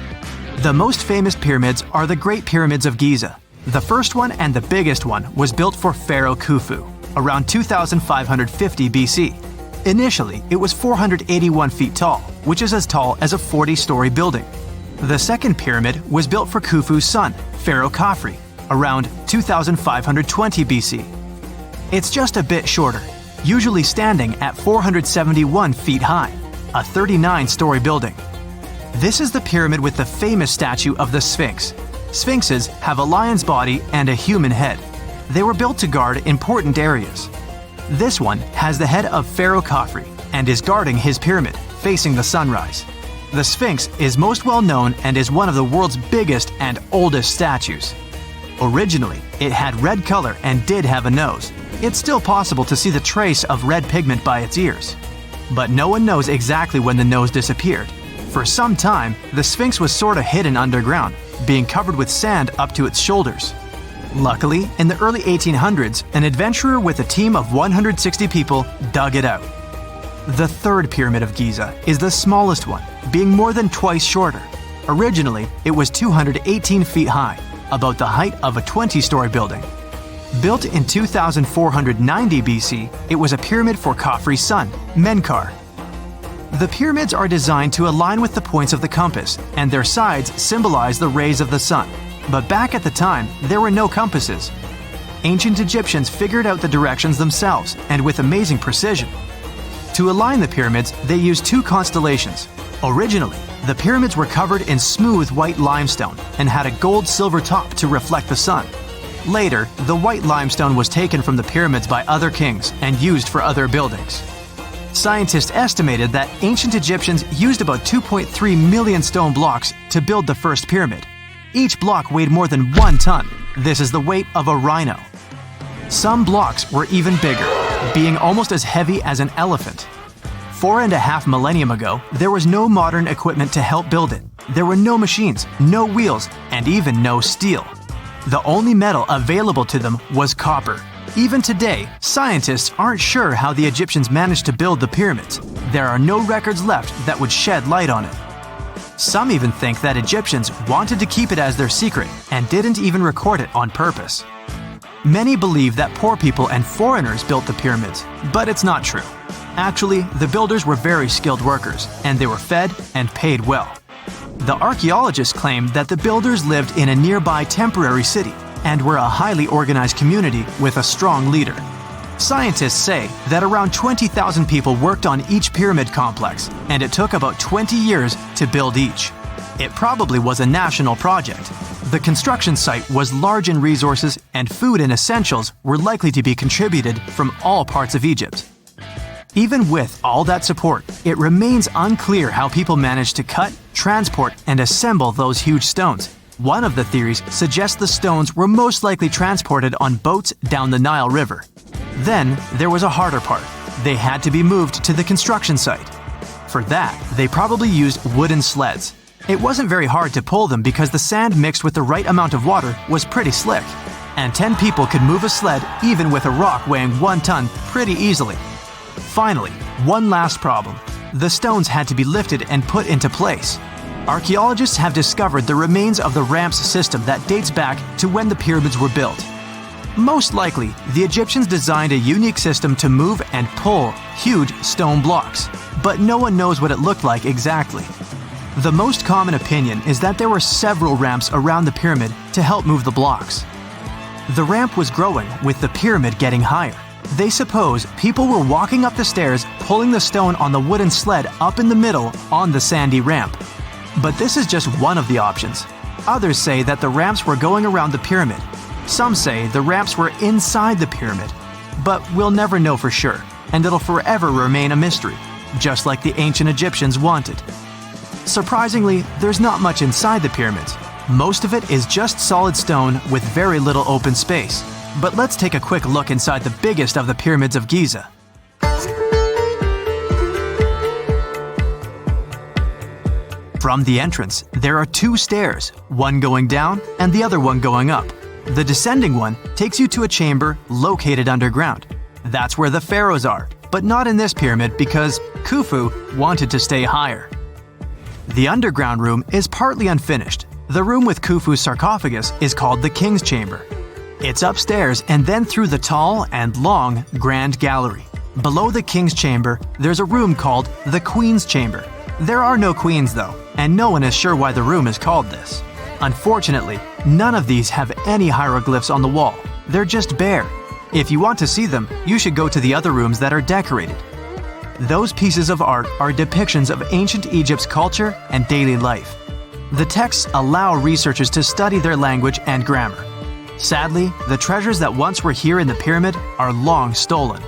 The most famous pyramids are the Great Pyramids of Giza. The first one and the biggest one was built for Pharaoh Khufu, around 2550 BC. Initially, it was 481 feet tall, which is as tall as a 40-story building. The second pyramid was built for Khufu's son, Pharaoh Khafre, around 2520 BC. It's just a bit shorter, usually standing at 471 feet high, a 39-story building. This is the pyramid with the famous statue of the Sphinx. Sphinxes have a lion's body and a human head. They were built to guard important areas. This one has the head of Pharaoh Khafre and is guarding his pyramid, facing the sunrise. The Sphinx is most well known and is one of the world's biggest and oldest statues. Originally, it had red color and did have a nose. It's still possible to see the trace of red pigment by its ears. But no one knows exactly when the nose disappeared. For some time, the Sphinx was sort of hidden underground, being covered with sand up to its shoulders. Luckily, in the early 1800s, an adventurer with a team of 160 people dug it out. The third pyramid of Giza is the smallest one, being more than twice shorter. Originally, it was 218 feet high, about the height of a 20-story building. Built in 2490 BC, it was a pyramid for Khafre's son, Menkaure. The pyramids are designed to align with the points of the compass, and their sides symbolize the rays of the sun. But back at the time, there were no compasses. Ancient Egyptians figured out the directions themselves, and with amazing precision. To align the pyramids, they used two constellations. Originally, the pyramids were covered in smooth white limestone and had a gold-silver top to reflect the sun. Later, the white limestone was taken from the pyramids by other kings and used for other buildings. Scientists estimated that ancient Egyptians used about 2.3 million stone blocks to build the first pyramid. Each block weighed more than 1 ton. This is the weight of a rhino. Some blocks were even bigger, being almost as heavy as an elephant. 4.5 millennia ago, there was no modern equipment to help build it. There were no machines, no wheels, and even no steel. The only metal available to them was copper. Even today, scientists aren't sure how the Egyptians managed to build the pyramids. There are no records left that would shed light on it. Some even think that Egyptians wanted to keep it as their secret and didn't even record it on purpose. Many believe that poor people and foreigners built the pyramids, but it's not true. Actually, the builders were very skilled workers, and they were fed and paid well. The archaeologists claim that the builders lived in a nearby temporary city and were a highly organized community with a strong leader. Scientists say that around 20,000 people worked on each pyramid complex, and it took about 20 years to build each. It probably was a national project. The construction site was large in resources, and food and essentials were likely to be contributed from all parts of Egypt. Even with all that support, it remains unclear how people managed to cut, transport, and assemble those huge stones. One of the theories suggests the stones were most likely transported on boats down the Nile River. Then, there was a harder part. They had to be moved to the construction site. For that, they probably used wooden sleds. It wasn't very hard to pull them because the sand mixed with the right amount of water was pretty slick. And 10 people could move a sled even with a rock weighing 1 ton pretty easily. Finally, one last problem. The stones had to be lifted and put into place. Archaeologists have discovered the remains of the ramps system that dates back to when the pyramids were built. Most likely, the Egyptians designed a unique system to move and pull huge stone blocks, but no one knows what it looked like exactly. The most common opinion is that there were several ramps around the pyramid to help move the blocks. The ramp was growing with the pyramid getting higher. They suppose people were walking up the stairs, pulling the stone on the wooden sled up in the middle on the sandy ramp. But this is just one of the options. Others say that the ramps were going around the pyramid. Some say the ramps were inside the pyramid. But we'll never know for sure, and it'll forever remain a mystery, just like the ancient Egyptians wanted. Surprisingly, there's not much inside the pyramids. Most of it is just solid stone with very little open space. But let's take a quick look inside the biggest of the pyramids of Giza. From the entrance, there are 2 stairs, one going down and the other one going up. The descending one takes you to a chamber located underground. That's where the pharaohs are, but not in this pyramid because Khufu wanted to stay higher. The underground room is partly unfinished. The room with Khufu's sarcophagus is called the King's Chamber. It's upstairs and then through the tall and long Grand Gallery. Below the King's Chamber, there's a room called the Queen's Chamber. There are no queens though, and no one is sure why the room is called this. Unfortunately, none of these have any hieroglyphs on the wall. They're just bare. If you want to see them, you should go to the other rooms that are decorated. Those pieces of art are depictions of ancient Egypt's culture and daily life. The texts allow researchers to study their language and grammar. Sadly, the treasures that once were here in the pyramid are long stolen.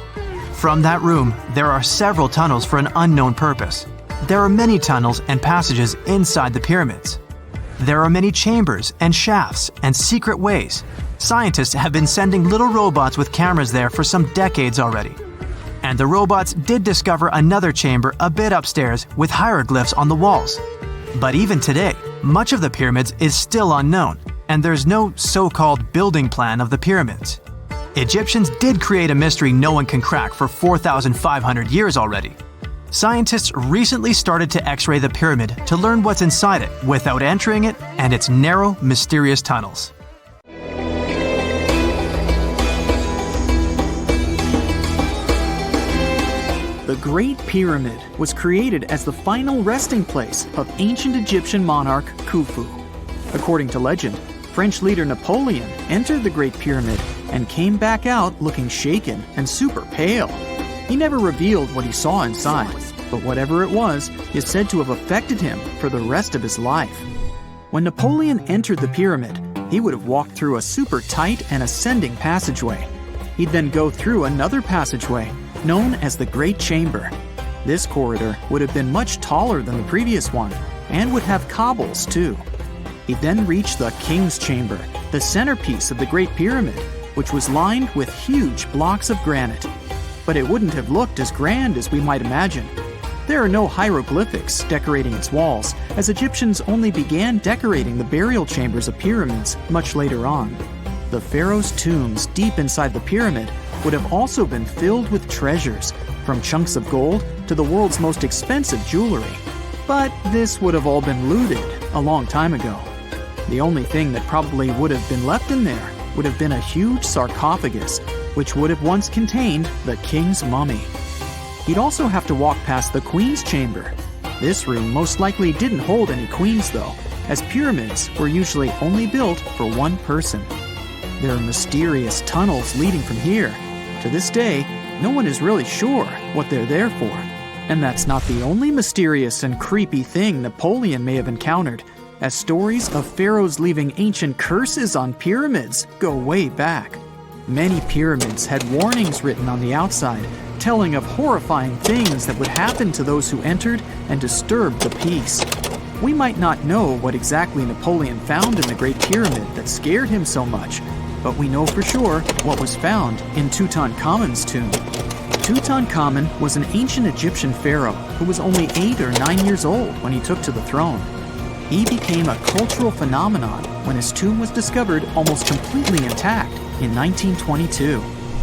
From that room, there are several tunnels for an unknown purpose. There are many tunnels and passages inside the pyramids. There are many chambers and shafts and secret ways. Scientists have been sending little robots with cameras there for some decades already. And the robots did discover another chamber a bit upstairs with hieroglyphs on the walls. But even today, much of the pyramids is still unknown, and there's no so-called building plan of the pyramids. Egyptians did create a mystery no one can crack for 4,500 years already. Scientists recently started to X-ray the pyramid to learn what's inside it without entering it and its narrow, mysterious tunnels. The Great Pyramid was created as the final resting place of ancient Egyptian monarch Khufu. According to legend, French leader Napoleon entered the Great Pyramid and came back out looking shaken and super pale. He never revealed what he saw inside, but whatever it was is said to have affected him for the rest of his life. When Napoleon entered the pyramid, he would have walked through a super tight and ascending passageway. He'd then go through another passageway known as the Great Chamber. This corridor would have been much taller than the previous one and would have cobbles too. He'd then reach the King's Chamber, the centerpiece of the Great Pyramid, which was lined with huge blocks of granite. But it wouldn't have looked as grand as we might imagine. There are no hieroglyphics decorating its walls, as Egyptians only began decorating the burial chambers of pyramids much later on. The pharaoh's tombs deep inside the pyramid would have also been filled with treasures, from chunks of gold to the world's most expensive jewelry. But this would have all been looted a long time ago. The only thing that probably would have been left in there would have been a huge sarcophagus, which would have once contained the king's mummy. He'd also have to walk past the Queen's Chamber. This room most likely didn't hold any queens though, as pyramids were usually only built for one person. There are mysterious tunnels leading from here. To this day, no one is really sure what they're there for. And that's not the only mysterious and creepy thing Napoleon may have encountered, as stories of pharaohs leaving ancient curses on pyramids go way back. Many pyramids had warnings written on the outside, telling of horrifying things that would happen to those who entered and disturbed the peace. We might not know what exactly Napoleon found in the Great Pyramid that scared him so much, but we know for sure what was found in Tutankhamun's tomb. Tutankhamun was an ancient Egyptian pharaoh who was only 8 or 9 years old when he took to the throne. He became a cultural phenomenon when his tomb was discovered almost completely intact in 1922.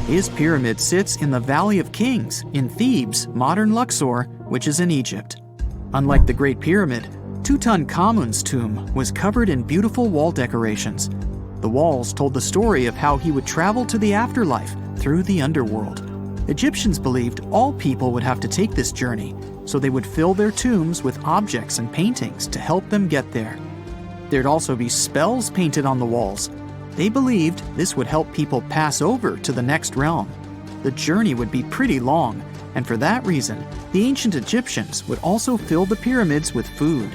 His pyramid sits in the Valley of Kings in Thebes, modern Luxor, which is in Egypt. Unlike the Great Pyramid, Tutankhamun's tomb was covered in beautiful wall decorations. The walls told the story of how he would travel to the afterlife through the underworld. Egyptians believed all people would have to take this journey, so they would fill their tombs with objects and paintings to help them get there. There'd also be spells painted on the walls. They believed this would help people pass over to the next realm. The journey would be pretty long, and for that reason, the ancient Egyptians would also fill the pyramids with food.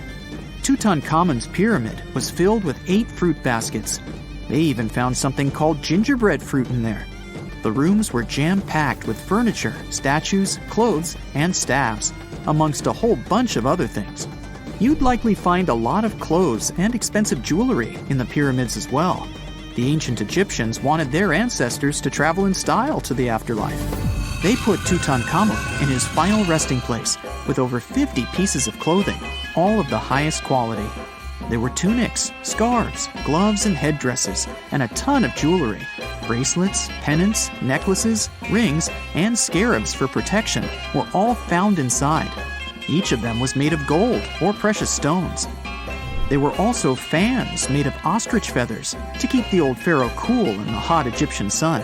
Tutankhamun's pyramid was filled with 8 fruit baskets. They even found something called gingerbread fruit in there. The rooms were jam-packed with furniture, statues, clothes, and staffs, amongst a whole bunch of other things. You'd likely find a lot of clothes and expensive jewelry in the pyramids as well. The ancient Egyptians wanted their ancestors to travel in style to the afterlife. They put Tutankhamun in his final resting place with over 50 pieces of clothing, all of the highest quality. There were tunics, scarves, gloves, and headdresses, and a ton of jewelry. Bracelets, pendants, necklaces, rings, and scarabs for protection were all found inside. Each of them was made of gold or precious stones. There were also fans made of ostrich feathers to keep the old pharaoh cool in the hot Egyptian sun.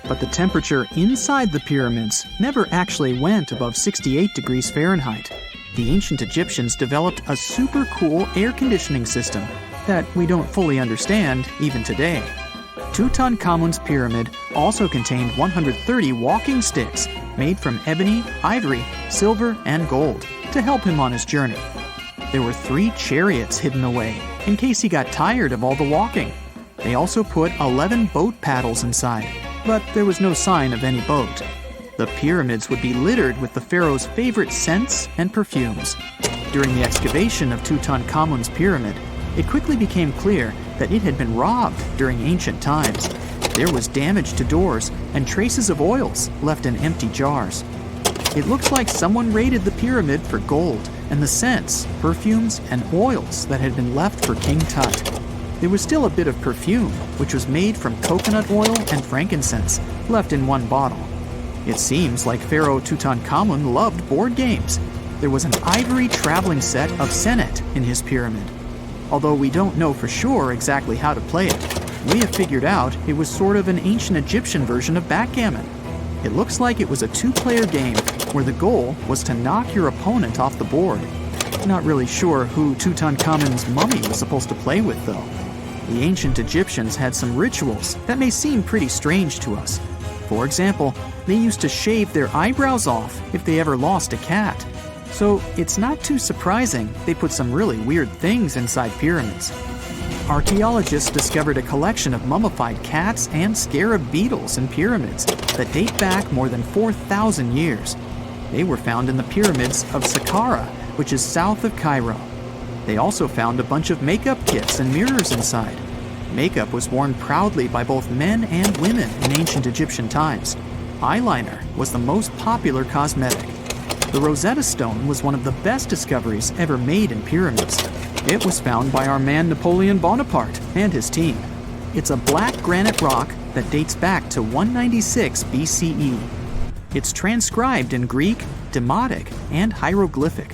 But the temperature inside the pyramids never actually went above 68 degrees Fahrenheit. The ancient Egyptians developed a super cool air conditioning system that we don't fully understand even today. Tutankhamun's pyramid also contained 130 walking sticks made from ebony, ivory, silver, and gold to help him on his journey. There were 3 chariots hidden away in case he got tired of all the walking. They also put 11 boat paddles inside, but there was no sign of any boat. The pyramids would be littered with the pharaoh's favorite scents and perfumes. During the excavation of Tutankhamun's pyramid, it quickly became clear that it had been robbed during ancient times. There was damage to doors and traces of oils left in empty jars. It looks like someone raided the pyramid for gold and the scents, perfumes, and oils that had been left for King Tut. There was still a bit of perfume, which was made from coconut oil and frankincense, left in one bottle. It seems like Pharaoh Tutankhamun loved board games. There was an ivory traveling set of senet in his pyramid. Although we don't know for sure exactly how to play it, we have figured out it was sort of an ancient Egyptian version of backgammon. It looks like it was a 2-player game where the goal was to knock your opponent off the board. Not really sure who Tutankhamun's mummy was supposed to play with, though. The ancient Egyptians had some rituals that may seem pretty strange to us. For example, they used to shave their eyebrows off if they ever lost a cat. So it's not too surprising they put some really weird things inside pyramids. Archaeologists discovered a collection of mummified cats and scarab beetles in pyramids that date back more than 4,000 years. They were found in the pyramids of Saqqara, which is south of Cairo. They also found a bunch of makeup kits and mirrors inside. Makeup was worn proudly by both men and women in ancient Egyptian times. Eyeliner was the most popular cosmetic. The Rosetta Stone was one of the best discoveries ever made in pyramids. It was found by our man Napoleon Bonaparte and his team. It's a black granite rock that dates back to 196 BCE. It's transcribed in Greek, Demotic, and hieroglyphic.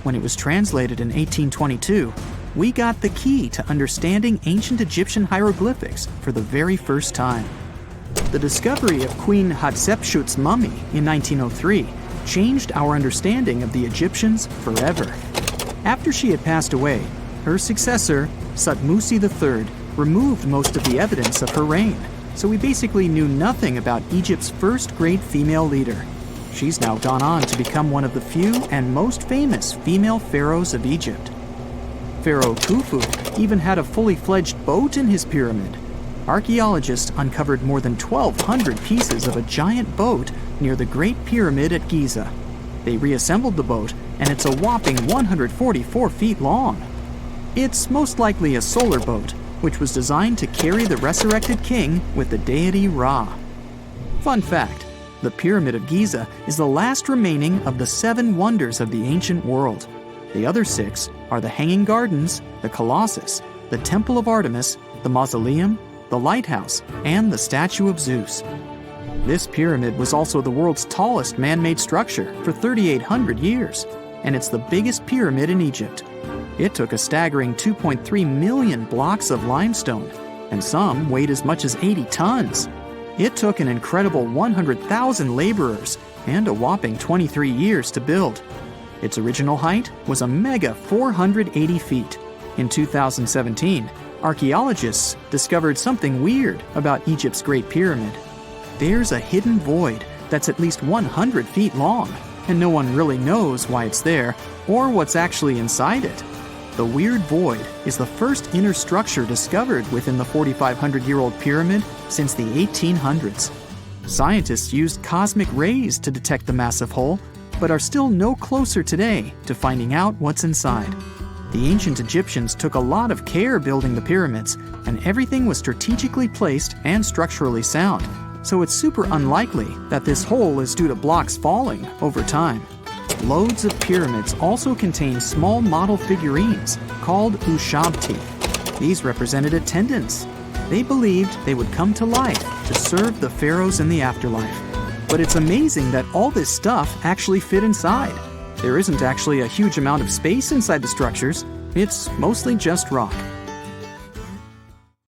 When it was translated in 1822, we got the key to understanding ancient Egyptian hieroglyphics for the very first time. The discovery of Queen Hatshepsut's mummy in 1903 changed our understanding of the Egyptians forever. After she had passed away, her successor, Thutmose III, removed most of the evidence of her reign, so we basically knew nothing about Egypt's first great female leader. She's now gone on to become one of the few and most famous female pharaohs of Egypt. Pharaoh Khufu even had a fully fledged boat in his pyramid. Archaeologists uncovered more than 1,200 pieces of a giant boat near the Great Pyramid at Giza. They reassembled the boat, and it's a whopping 144 feet long. It's most likely a solar boat, which was designed to carry the resurrected king with the deity Ra. Fun fact, the Pyramid of Giza is the last remaining of the 7 wonders of the ancient world. The other 6 are the Hanging Gardens, the Colossus, the Temple of Artemis, the Mausoleum, the Lighthouse, and the Statue of Zeus. This pyramid was also the world's tallest man-made structure for 3,800 years, and it's the biggest pyramid in Egypt. It took a staggering 2.3 million blocks of limestone, and some weighed as much as 80 tons. It took an incredible 100,000 laborers and a whopping 23 years to build. Its original height was a mega 480 feet. In 2017, archaeologists discovered something weird about Egypt's Great Pyramid. There's a hidden void that's at least 100 feet long, and no one really knows why it's there or what's actually inside it. The weird void is the first inner structure discovered within the 4,500-year-old pyramid since the 1800s. Scientists used cosmic rays to detect the massive hole, but are still no closer today to finding out what's inside. The ancient Egyptians took a lot of care building the pyramids, and everything was strategically placed and structurally sound, so it's super unlikely that this hole is due to blocks falling over time. Loads of pyramids also contain small model figurines called ushabti. These represented attendants. They believed they would come to life to serve the pharaohs in the afterlife. But it's amazing that all this stuff actually fit inside. There isn't actually a huge amount of space inside the structures, it's mostly just rock.